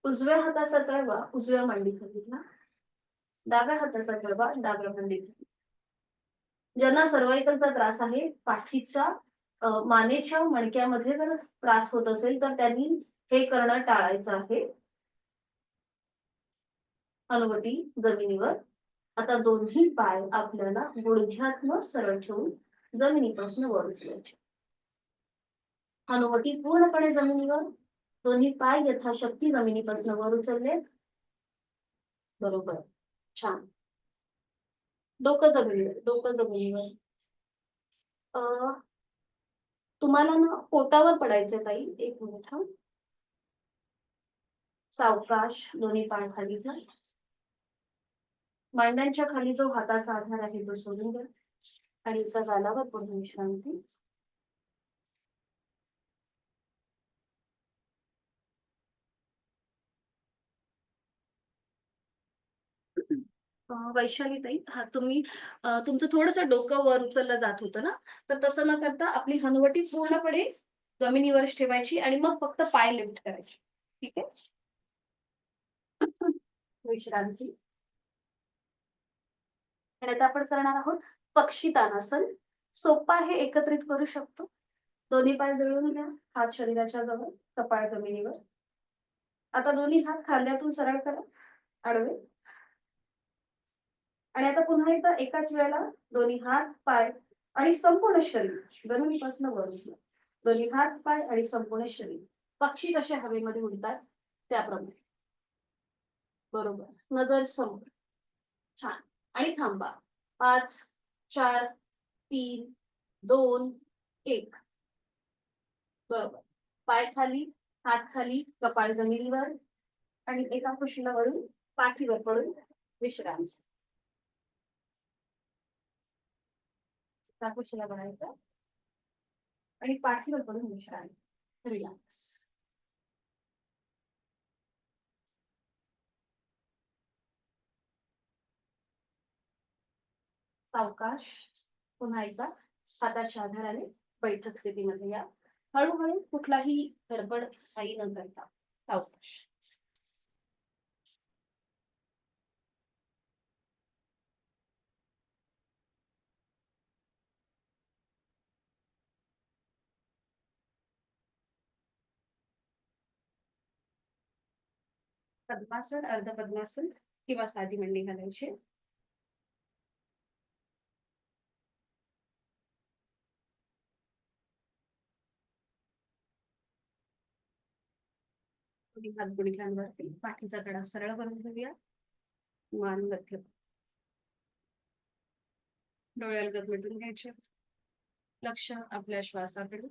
उजव्या हाताचा तळवा उजव्या मांडीखाली घ्या. डाव्या हाताचा तळवा डाव्या मांडीखाली. ज्यांना सर्वायकलचा त्रास आहे, पाठीच्या मानेच्या मणक्यामध्ये जर त्रास होत असेल तर त्यांनी हे करणं टाळायचं आहे. हनुवटी जमिनीवर. आता दोन्ही पाय आपल्याला गुडघ्यातनं सरळ ठेवून जमिनीपासून वर उचलायचे. हनुवटी पूर्णपणे जमिनीवर. दोन्ही पाय यथाशक्ती जमिनीपासून वर उचलले. बरोबर, छान. डोकं जमिनीवर, डोकं जमिनीवर. तुम्हाला ना पोटावर पडायचं ताई. एक मिनिट हा. सावकाश दोन्ही पाय खाली घ्या. मांड्यांच्या खाली जो हाताचा आधार आहे तो सोडून द्या आणि एका गालावर पडून विश्रांती. वैशाली ताई, हा तुम्ही तुमचं थोडंसं डोकं वर उचललं जात होतं ना, तर तसं न करता आपली हनुवटी पूर्णपणे जमिनीवरच ठेवायची आणि मग फक्त पाय लिफ्ट करायचे. ठीक आहे. विश्रांती. आणि आता आपण करणार आहोत पक्षी तानासन. सोपं आहे, एकत्रित करू शकतो. दोन्ही पाय जुळवून घ्या, हात शरीराच्या जवळ, कपाळ जमिनीवर. आता दोन्ही हात खांद्यातून सरळ करा, आडवे. आणि आता पुन्हा एकदा एकाच वेळेला दोन्ही हात, पाय आणि संपूर्ण शरीर जमिनीपासून वर उचला. दोन्ही हात, पाय आणि संपूर्ण शरीर पक्षी कसे हवेमध्ये उडतात त्याप्रमाणे. बरोबर. नजर समोर. छान. आणि थांबा. 5, 4, 3, 2, 1. बरोबर. पाय खाली, हात खाली, कपाळ जमिनीवर आणि एका कुशीला वळून पाठीवर पडून विश्रांती. एका कुशीला बनायचं आणि पाठीवर पडून विश्रांती. रिलॅक्स. सावकाश. पुन्हा एकदा हाताच्या आधाराने बैठक स्थितीमध्ये या. हळूहळू, कुठलाही गडबड काही न करता सावकाश. पद्मासन, अर्ध पद्मासन किंवा साधी मांडी घालायची. हात गुडघ्यांवरती, पाठीचा कडा सरळ करून घेऊया. मान मध्य. डोळे अलगद मिटून घ्यायचे. लक्ष आपल्या श्वासाकडे.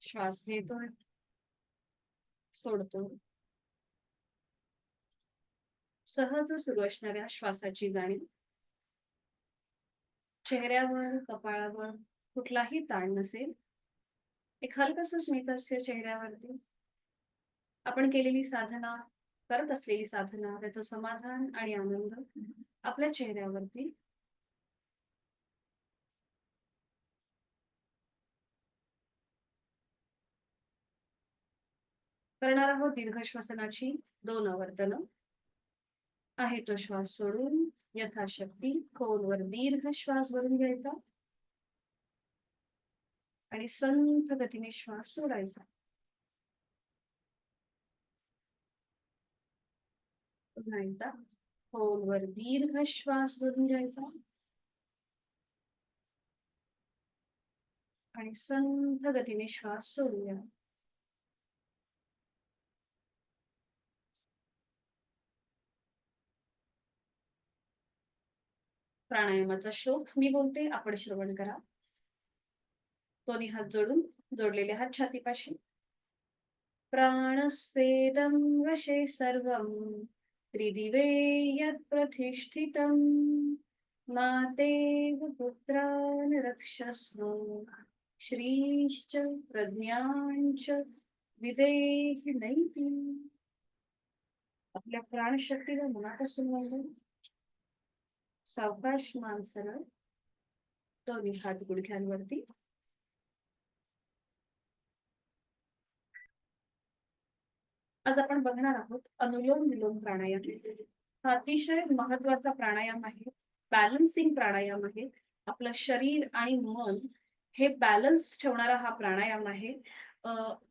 श्वास घेतोय, सोडतो. सहज सुरू असणाऱ्या श्वासाची जाणीव. चेहऱ्यावर, कपाळावर कुठलाही ताण नसेल. एक हलकसं स्मितहास्य चेहऱ्यावरती. आपण केलेली साधना, करत असलेली साधना, त्याचं समाधान आणि आनंद आपल्या चेहऱ्यावरती. करणार आहोत दीर्घ श्वसनाची 2 आवर्तन. आहे तो श्वास सोडून यथाशक्ती खोलवर दीर्घ श्वास भरून घ्यायचा आणि संथ गतीने श्वास सोडायचा. पुन्हा एकदा खोलवर दीर्घ श्वास भरून घ्यायचा आणि संथ गतीने श्वास सोडूया. प्राणायामाचा श्लोक मी बोलते, आपण श्रवण करा. दोन्ही हात जोडून, जोडलेले हात छातीपाशी. प्राणस्तेदं वशे सर्वं त्रिदिवे यत् प्रतिष्ठितं मातेव पुत्रान् रक्षस्व श्रीश्च प्रज्ञाञ्च विदेहि नैति. आपल्या प्राणशक्तीला मनापासून वंदन. सावकाश, मान सरळ, दोन्ही हात गुडघ्यांवरती. आज आपण बघणार आहोत अनुलोम विलोम प्राणायाम. हा अतिशय महत्वाचा प्राणायाम आहे. बॅलन्सिंग प्राणायाम आहे. आपलं शरीर आणि मन हे बॅलन्स ठेवणारा हा प्राणायाम आहे.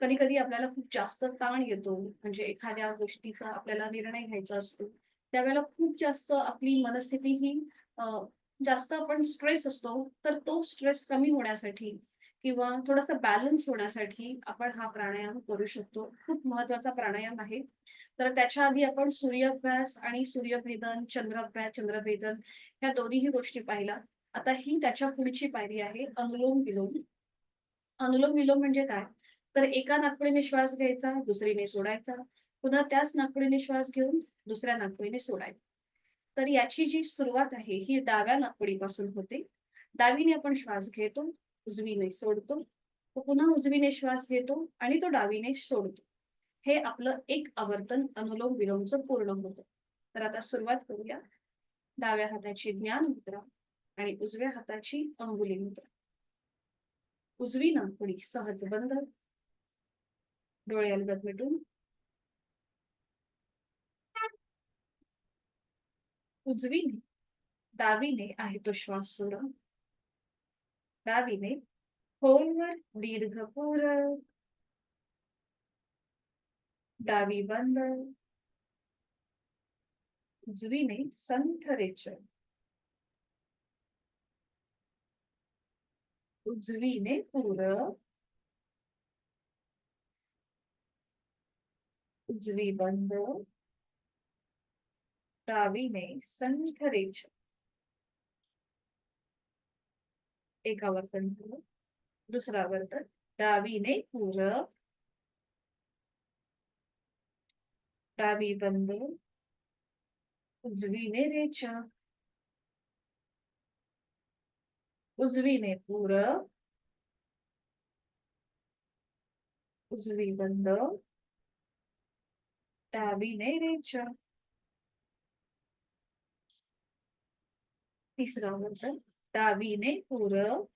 कधी कधी आपल्याला खूप जास्त ताण येतो, म्हणजे एखाद्या गोष्टीचा आपल्याला निर्णय घ्यायचा असतो, त्यावेळेला खूप जास्त आपली मनस्थिती ही जास्त आपण स्ट्रेस असतो. तर तो स्ट्रेस कमी होण्यासाठी किंवा थोडासा बॅलन्स होण्यासाठी आपण हा प्राणायाम करू शकतो. खूप महत्वाचा प्राणायाम आहे. तर त्याच्या आधी आपण सूर्याभ्यास आणि सूर्यभेदन, चंद्राभ्यास, चंद्रभेदन ह्या दोन्हीही गोष्टी पाहिल्या. आता ही त्याच्या पुढची पायरी आहे अनुलोम विलोम. अनुलोम विलोम म्हणजे काय? तर एका नाकपुडीने श्वास घ्यायचा, दुसरीने सोडायचा. पुन्हा त्याच नाकपुडीने श्वास घेऊन दुसऱ्या नाकपुडीने सोडायचा. तर याची जी सुरुवात आहे ही डाव्या नाकपुडीपासून होते. डावीने आपण श्वास घेतो, उजवीने सोडतो. तो पुन्हा उजवीने श्वास घेतो आणि तो डावीने सोडतो. हे आपलं एक आवर्तन अनुलोम विलोमचं पूर्ण होतं. तर आता सुरुवात करूया. डाव्या हाताची ज्ञान मुद्रा आणि उजव्या हाताची अंगुली मुद्रा. उजवी नाकपुडी सहज बंद. डोळे अलगद मिटून उजवीने डावीने आहे तो श्वास सोडा. डावीने खोलवर दीर्घ पूरक. डावी बंद. उजवीने संथ रेचल. उजवीने पूरक. उजवी बंद. डावीने संथ रेचल. एक आवर्तन झालं. दुसरं आवर्तन. डावीने पूरक. डावी बंद. उजवीने रेचल. उजवीने पूरक. उजवी बंद. डावीने रेचल. तिसरं आवर्तन. डावीने पूरक.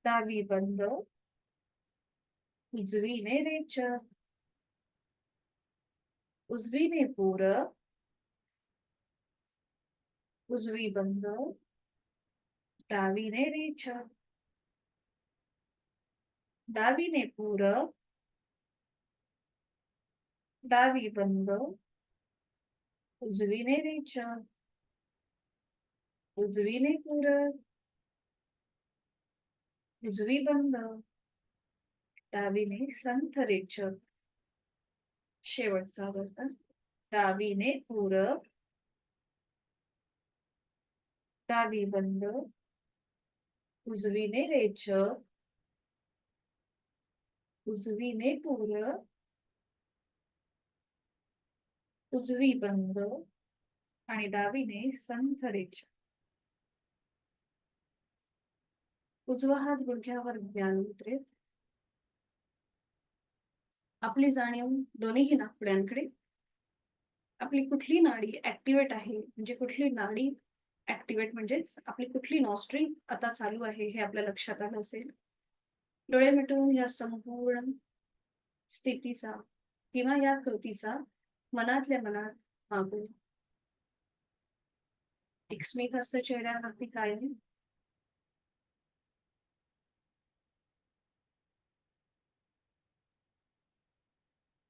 डावी बंद. उजवीने रेचल. उजवीने पूरक. उजवी बंद. डावीने रेचल. डावीने पूरक. डावी बंद. उजवीने रेचल. उजवीने पूरक. उजवी बंद. डावीने संथ रेचल. शेवटचा आवर्तन. डावीने पूरक. डावी बंद. उजवीने रेचल. उजवीने पूरक. उजवी बंद. आणि डावीने संथ रेचल. उजवा हात गुडघ्यावर ज्ञान मुद्रेत. आपली जाणीव दोन्ही नाकपुड्यांकडे. आपली कुठली नाडी ऍक्टिव्हेट आहे, म्हणजे कुठली नाडी ऍक्टिव्हेट म्हणजेच आपली कुठली नॉस्ट्रिल आता चालू आहे हे आपल्या लक्षात आलं असेल. डोळे मिटून या संपूर्ण स्थितीचा किंवा या कृतीचा मनातल्या मनात मागू. एक स्मित हास्य चेहऱ्यावरती कायम.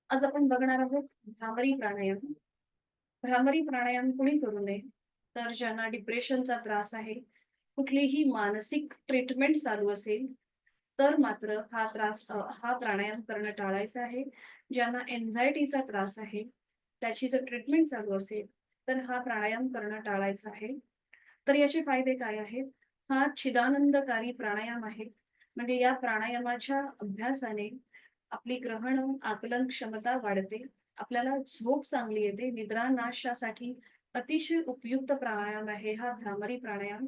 आज आपण बघणार आहोत भ्रामरी प्राणायाम. भ्रामरी प्राणायाम कुणी करू नये तर ज्यांना डिप्रेशनचा त्रास आहे, कुठलीही मानसिक ट्रीटमेंट चालू असेल तर मात्र हा प्राणायाम करणं टाळायचं आहे. ज्यांना एन्झायटीचा त्रास आहे, त्याची जर ट्रीटमेंट चालू असेल तर हा प्राणायाम करणं टाळायचं आहे. तर याचे फायदे काय आहेत? हा चिदानंदकारी प्राणायाम आहे. म्हणजे या प्राणायामाच्या अभ्यासाने आपली ग्रहण आकलन क्षमता वाढते. आपल्याला झोप चांगली येते. निद्रा नाशासाठी अतिशय उपयुक्त प्राणायाम आहे हा भ्रामरी प्राणायाम.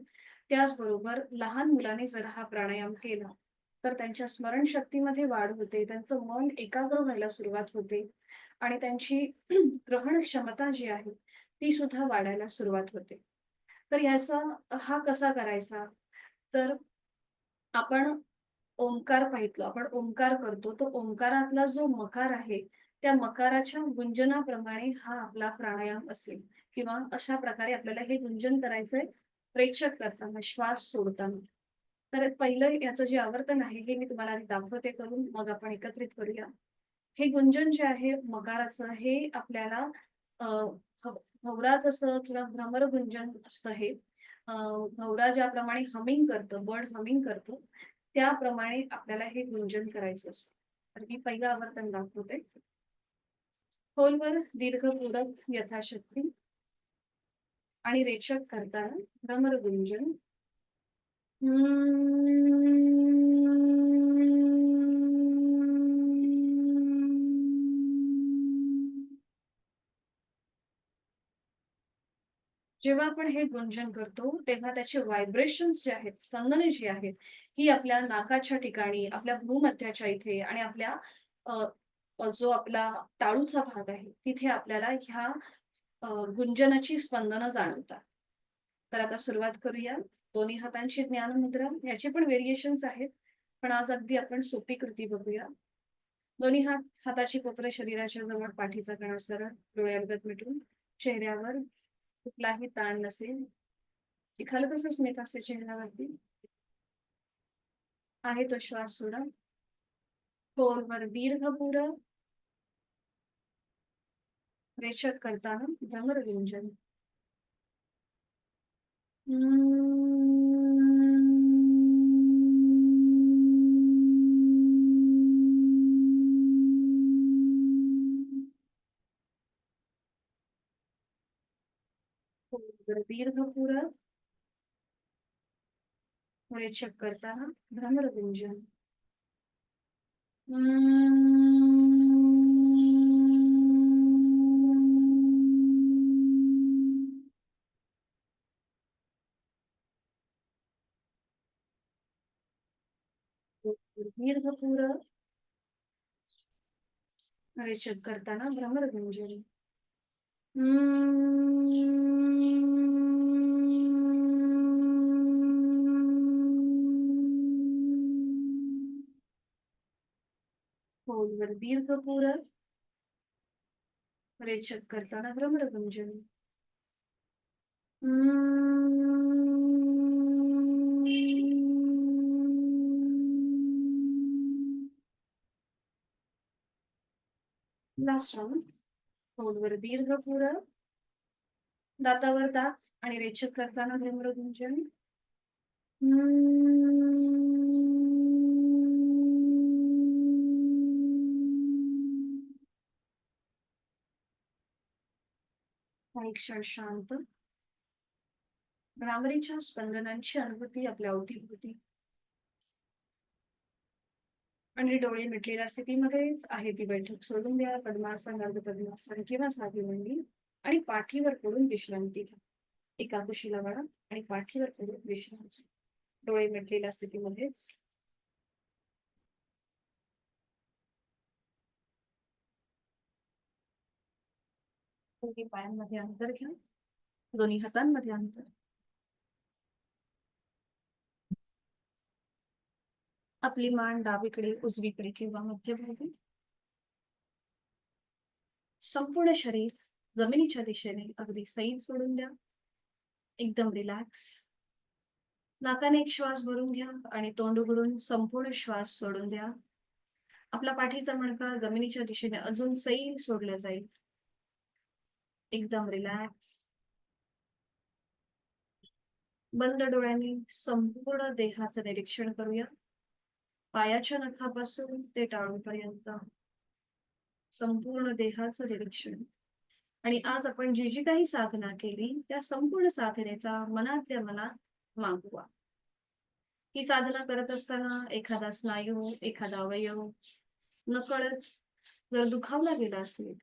त्याचबरोबर लहान मुलाने जर हा प्राणायाम केला तर त्यांच्या स्मरणशक्तीमध्ये वाढ होते. त्यांचं मन एकाग्र व्हायला सुरुवात होते आणि त्यांची ग्रहण क्षमता जी आहे ती सुद्धा वाढायला सुरुवात होते. तर ह्याचा हा कसा करायचा? तर आपण ओंकार पाहितलो. आपण ओंकार करतो. तो ओंकारातला जो मकार आहे, त्या मकाराच्या गुंजनाप्रमाणे हा आपला प्राणायाम असेल किंवा अशा प्रकारे आपल्याला हे गुंजन करायचंय प्रेक्षक करताना, श्वास सोडताना. तर पहिलं याचं जे आवर्तन आहे, हे मी तुम्हाला आधी दाखवते करून, मग आपण एकत्रित करूया. हे गुंजन जे आहे मकाराचं, हे आपल्याला अ, भवरा जसं किंवा भ्रमर गुंजन असतं हे. भवरा ज्याप्रमाणे हमिंग करतं, बर्ड हमिंग करतो, त्याप्रमाणे आपल्याला हे गुंजन करायचं असतं. तर मी पहिलं आवर्तन दाखवते. खोलवर दीर्घपूरक यथाशक्ती आणि रेचक करताना भ्रमर गुंजन. जेव्हा आपण हे गुंजन करतो तेव्हा त्याचे व्हायब्रेशन्स जे आहेत, स्पंदने जी आहेत, ही आपल्या नाकाच्या ठिकाणी, आपल्या भ्रूमध्याच्या इथे आणि आपल्या अ, जो आपला टाळूचा भाग आहे तिथे आपल्याला ह्या गुंजनाची स्पंदनं जाणवतात. तर आता सुरुवात करूया. दोन्ही हातांची ज्ञान मुद्रा, याचे पण व्हेरिएशन्स आहेत, पण आज अगदी आपण सोपी कृती बघूया. दोन्ही हाताची कोपरं शरीराच्या जवळ, पाठीचा कणा सरळ, डोळे अलगद मिटून चेहऱ्यावर कुठलाही ताण नसेल. एक हलकस स्मित असे चेहऱ्यावरती. आहे तो श्वास सोडा. खोलवर दीर्घ पुरं रेचक करताना भ्रमरविंजन. खोलवर दीर्घ पुरं रेचक करताना भ्रमरविंजन. दीर्घ पुरं रेचक करताना भ्रमरविंजन. खोलवर दीर्घ पुरं रेचक करताना भ्रमरभंजन. Last round. खोलवर दीर्घ पुरं दातावर दात आणि रेचक करताना भ्रमरभंजन. काही क्षण शांत. भ्रामरीच्या स्पंदनांची अनुभूती आपल्या अवतीभोवती. आणि डोळे मिटलेल्या स्थितीमध्येच आहे ती बैठक सोडून द्या. पद्मासन, अर्ध पद्मासन किंवा साधी मांडी आणि पाठीवर पडून विश्रांती घ्या. एका कुशीला वाढा आणि पाठीवर पडून विश्रांती. डोळे मिटलेल्या स्थितीमध्येच. दोन्ही पायांमध्ये अंतर घ्या. दोन्ही हातांमध्ये अंतर. आपली मान डावीकडे, उजवीकडे किंवा मध्यभागी. संपूर्ण शरीर जमिनीच्या दिशेने अगदी सैल सोडून द्या. एकदम रिलॅक्स. नाकाने एक श्वास भरून घ्या आणि तोंड उघडून संपूर्ण श्वास सोडून द्या. आपला पाठीचा मणका जमिनीच्या दिशेने अजून सैल सोडला जाईल. एकदम रिलॅक्स. बंद डोळ्यांनी संपूर्ण देहाचं निरीक्षण करूया. पायाच्या नखापासून ते टाळूपर्यंत संपूर्ण देहाचं निरीक्षण. आणि आज आपण जी जी काही साधना केली त्या संपूर्ण साधनेचा मनातल्या मनात मागोवा. ही साधना करत असताना एखादा स्नायू, एखादा अवयव नकळत जर दुखावला गेला असेल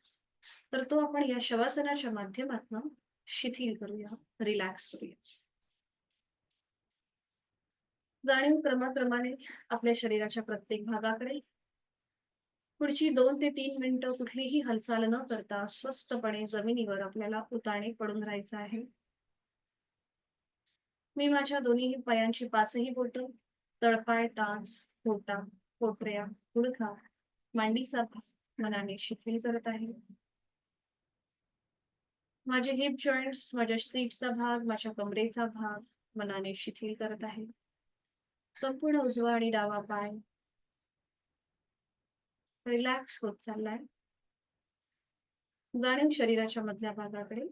तर तो आपण या शवासनाच्या माध्यमातून शिथिल करूया, रिलॅक्स करूया. जाणीव क्रमाक्रमाने आपल्या शरीराच्या प्रत्येक भागाकडे. पुढची 2 ते 3 मिनिटं कुठलीही हालचाल न करता स्वस्थपणे जमिनीवर आपल्याला उताणे पडून राहायचं आहे. मी माझ्या दोन्ही पायांची 5ही बोटं, तळपाय, टाच, पोटा, पोटऱ्या, गुडघा, मांडीचा भाग मनाने शिथिल करत आहे. माझे हिप जॉईंट्स, माझ्या सीटचा भाग, माझ्या कमरेचा भाग मनाने शिथिल करत आहे. संपूर्ण उजवा आणि डावा पाय रिलॅक्स होत चाललाय. जाणीव शरीराच्या मधल्या भागाकडे.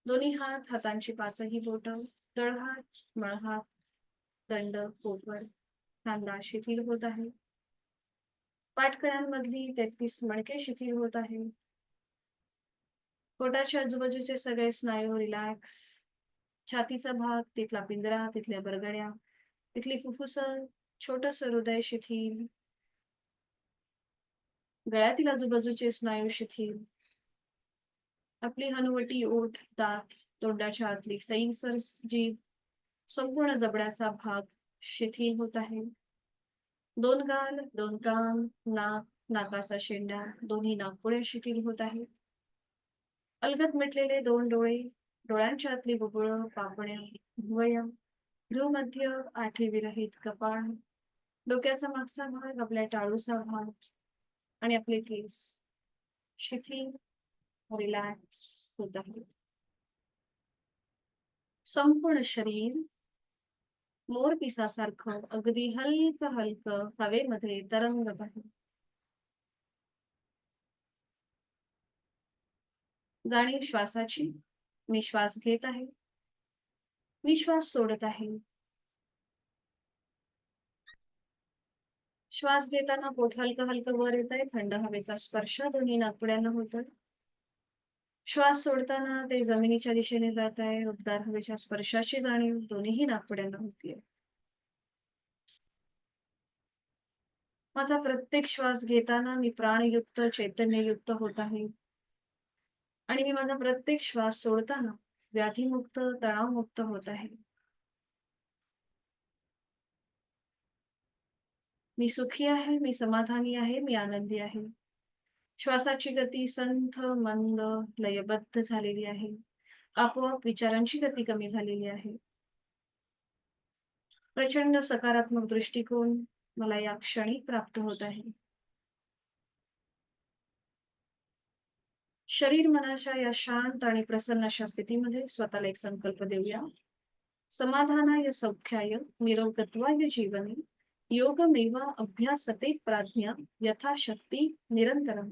दोन्ही हात, हातांची 5ही बोटं, तळहात, मळहात, दंड, पोटवर, खांदा शिथिल होत आहे. पाठकड्यांमधली 33 मणके शिथिल होत आहे. पोटाच्या आजूबाजूचे सगळे स्नायू रिलॅक्स. छातीचा भाग, तिथला पिंजरा, तिथल्या बरगड्या, तिथली फुफ्फुस, छोटस हृदय शिथिल. गळ्यातील आजूबाजूचे स्नायू शिथिल. आपली हनुवटी, ओठ, दात, तोंडाच्या आतली सैलसर जीभ, संपूर्ण जबड्याचा भाग शिथिल होत आहे. 2 गाल, 2 कान, नाक, नाकाचा शेंडा, दोन्ही नाकपुड्या शिथिल होत आहे. अलगद मिटलेले 2 डोळे, डोळ्यांच्या आतली बुबुळं, पापण्या, भुवया, भ्रूमध्य, आठी विरहित कपाळ, डोक्याचा मागचा भाग, आपल्या टाळूचा भाग आणि आपले केस शिथिल. रिलॅक्स होत आहे. संपूर्ण शरीर मोरपिसासारखं अगदी हलकं हलकं हवेमध्ये तरंगत आहे. जाणीव श्वासाची. मी श्वास घेत आहे. मी श्वास सोडत आहे. श्वास घेताना पोट हलकं हलकं वर येत आहे. थंड हवेचा स्पर्श दोन्ही नाकपुड्यांना होतोय. श्वास सोडताना ते जमिनीच्या दिशेने जात आहे. उबदार हवेच्या स्पर्शाची जाणीव दोन्हीही नाकपुड्यांना होतीये. माझा प्रत्येक श्वास घेताना मी प्राणयुक्त चैतन्ययुक्त होत आहे आणि मी माझा प्रत्येक श्वास सोडताना व्याधीमुक्त तणावमुक्त होत आहे. मी सुखी आहे, मी समाधानी आहे, मी आनंदी आहे. श्वासाची गती संथ मंद लयबद्ध झालेली आहे. आपोआप विचारांची गती कमी झालेली आहे. प्रचंड सकारात्मक दृष्टिकोन मला या क्षणी प्राप्त होत आहे. शरीर मनाच्या या शांत आणि प्रसन्न अशा स्थितीमध्ये स्वतःला एक संकल्प देऊया. समाधानाय सौख्याय निरोगत्वाय जीवने योगमेवा अभ्यासते प्राज्ञा यथाशक्ती निरंतरम.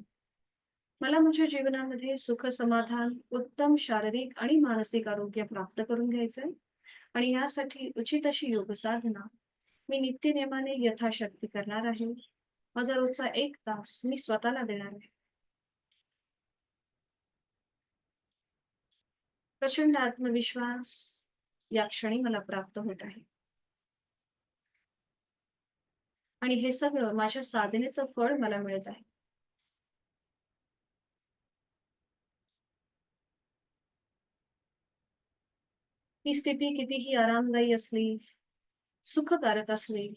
मला माझ्या जीवनामध्ये सुख समाधान उत्तम शारीरिक आणि मानसिक आरोग्य प्राप्त करून घ्यायचंय आणि यासाठी उचित अशी योग साधना मी नित्यनेमाने यथाशक्ती करणार आहे. माझा रोजचा 1 तास मी स्वतःला देणार आहे. प्रचंड आत्मविश्वास या क्षणी मला प्राप्त होत आहे आणि हे सगळं माझ्या साधनेचं फळ मला मिळत आहे. ही स्थिती कितीही आरामदायी असली, सुखकारक असली,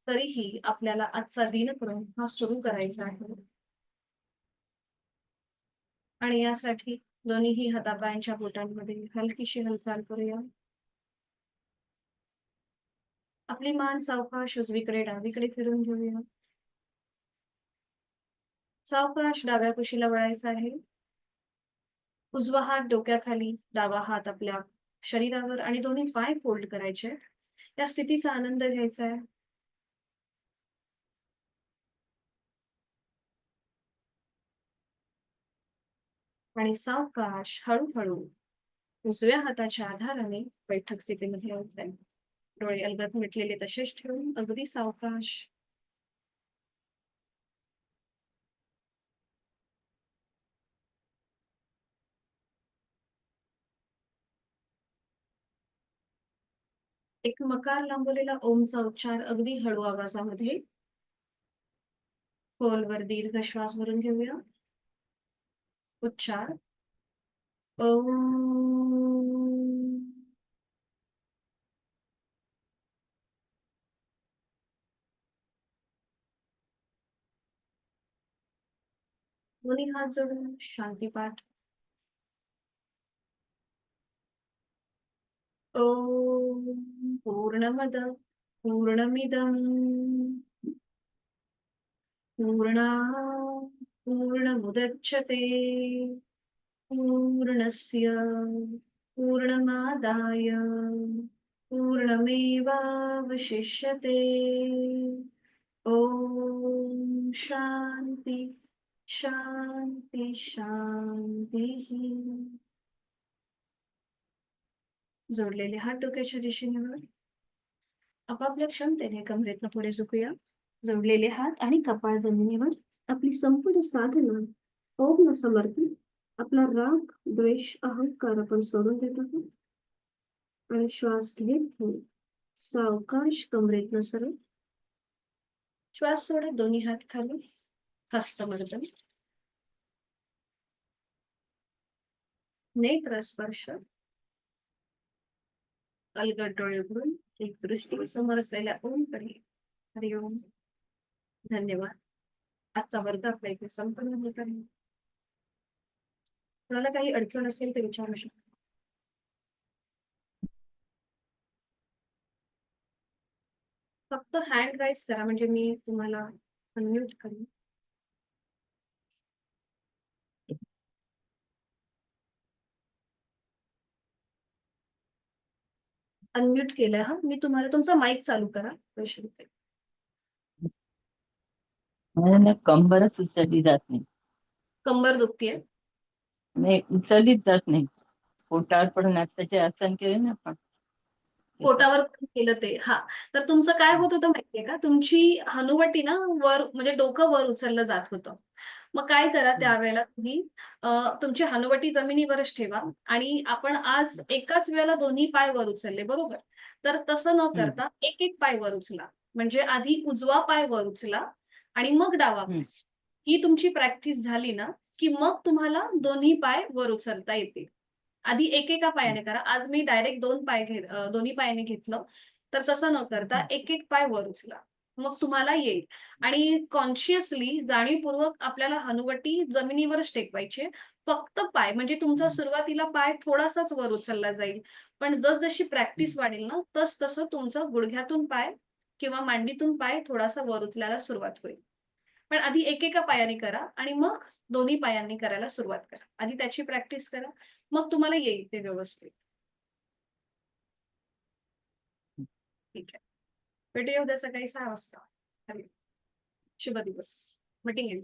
तरीही आपल्याला आजचा दिनक्रम हा सुरू करायचा आहे आणि यासाठी दोन्हीही हातापायांच्या बोटांमध्ये हलकीशी हालचाल करूया. आपली मान सावकाश उजवीकडे डावीकडे फिरून घेऊया. सावकाश डाव्या कुशीला वळायचं आहे. उजवा हात डोक्याखाली, डावा हात आपल्या शरीरावर आणि दोन्ही पाय फोल्ड करायचे. या स्थितीचा आनंद घ्यायचा आहे. आणि सावकाश हळूहळू उजव्या हाताच्या आधाराने बैठक स्थितीमध्ये यायचंय. डोळे अलगद मिटलेले तसेच ठेवून अगदी सावकाश. एक मकार लांबवलेला ओमचा उच्चार अगदी हळू आवाजामध्ये खोलवर दीर्घ श्वास भरून घेऊया. उच्चार ओम. दोन्ही हात जोडून शांतीपाठ. ओम पूर्णमद पूर्णमिदं पूर्णात् पूर्णमुदच्यते पूर्णस्य पूर्णमादाय पूर्णमेवावशिष्यते. ओम शांती शांती शांती. जोडलेले हात डोक्याच्या दिशेने वर. आपापल्या क्षमतेने कमरेतनं पुढे झुकूया. जोडलेले हात आणि कपाळ जमिनीवर. आपली संपूर्ण साधना ओमला समर्पित. आपला राग द्वेष अहंकार आपण सोडून देत आहोत आणि श्वास घेत घेत सावकाश कमरेतनं सरळ. श्वास सोडत दोन्ही हात खाली. हस्तमर्दन. नेत्र स्पर्श. अलगद डोळे उघडून एक दृष्टी समोर असलेल्या ओमकडे. हरिओम. धन्यवाद. आजचा वर्ग आपल्या इथे संपन्न होत आहे. तुम्हाला काही अडचण असेल तर विचारू शकता. फक्त हँड राईज करा म्हणजे मी तुम्हाला अनम्यूट करेन. अनम्यूट केलंय हा. मी तुम्हाला तुमचा माईक चालू करा. वैशालीताई. मला ना कंबरच उचलली जात नाही. कंबर दुखतीये. नाही, उचललीच जात नाही. पोटावर पडून आत्ताचे आसन केले ना आपण पोटावर केलं ते. हां. तर तुमचं काय होत होतं माहितीये का? तुमची हनुवटी ना वर म्हणजे डोकं वर उचललं जात होतं. मग काय करा त्यावेळेला तुम्ही अ, तुमची हनुवटी जमिनीवरच ठेवा आणि आपण आज एकाच वेळेला दोन्ही पाय वर उचलले बरोबर. तर तसं न हम्म, करता एक-एक पाय वर उचला. म्हणजे आधी उजवा पाय वर उचला आणि मग डावा पाय. हम्म, ही तुमची प्रॅक्टिस झाली ना, की मग तुम्हाला दोन्ही पाय वर उचलता येतील. आधी एकेका हम्म, पायाने करा. आज मी डायरेक्ट दोन्ही पायाने घेतलं. तर तसं न करता हम्म, एक-एक पाय वर उचला. मग तुम्हाला येईल आणि कॉन्शियसली जाणीवपूर्वक आपल्याला हनुवटी जमिनीवरच टेकवायची फक्त पाय म्हणजे तुमचा हम्म, सुरुवातीला पाय थोडासाच वर उचलला जाईल. पण जसजशी हम्म. प्रॅक्टिस वाढेल ना, तसं तुमचं गुडघ्यातून पाय किंवा मांडीतून पाय थोडासा वर उचलायला सुरुवात होईल. पण आधी एकेका पायाने करा आणि मग दोन्ही पायांनी करायला सुरुवात करा. आधी त्याची प्रॅक्टिस करा. मग तुम्हाला येईल ते व्यवस्थित. ठीक आहे. भेटूया उद्या सकाळी 6 वाजता. चालेल. शुभ दिवस. Meeting end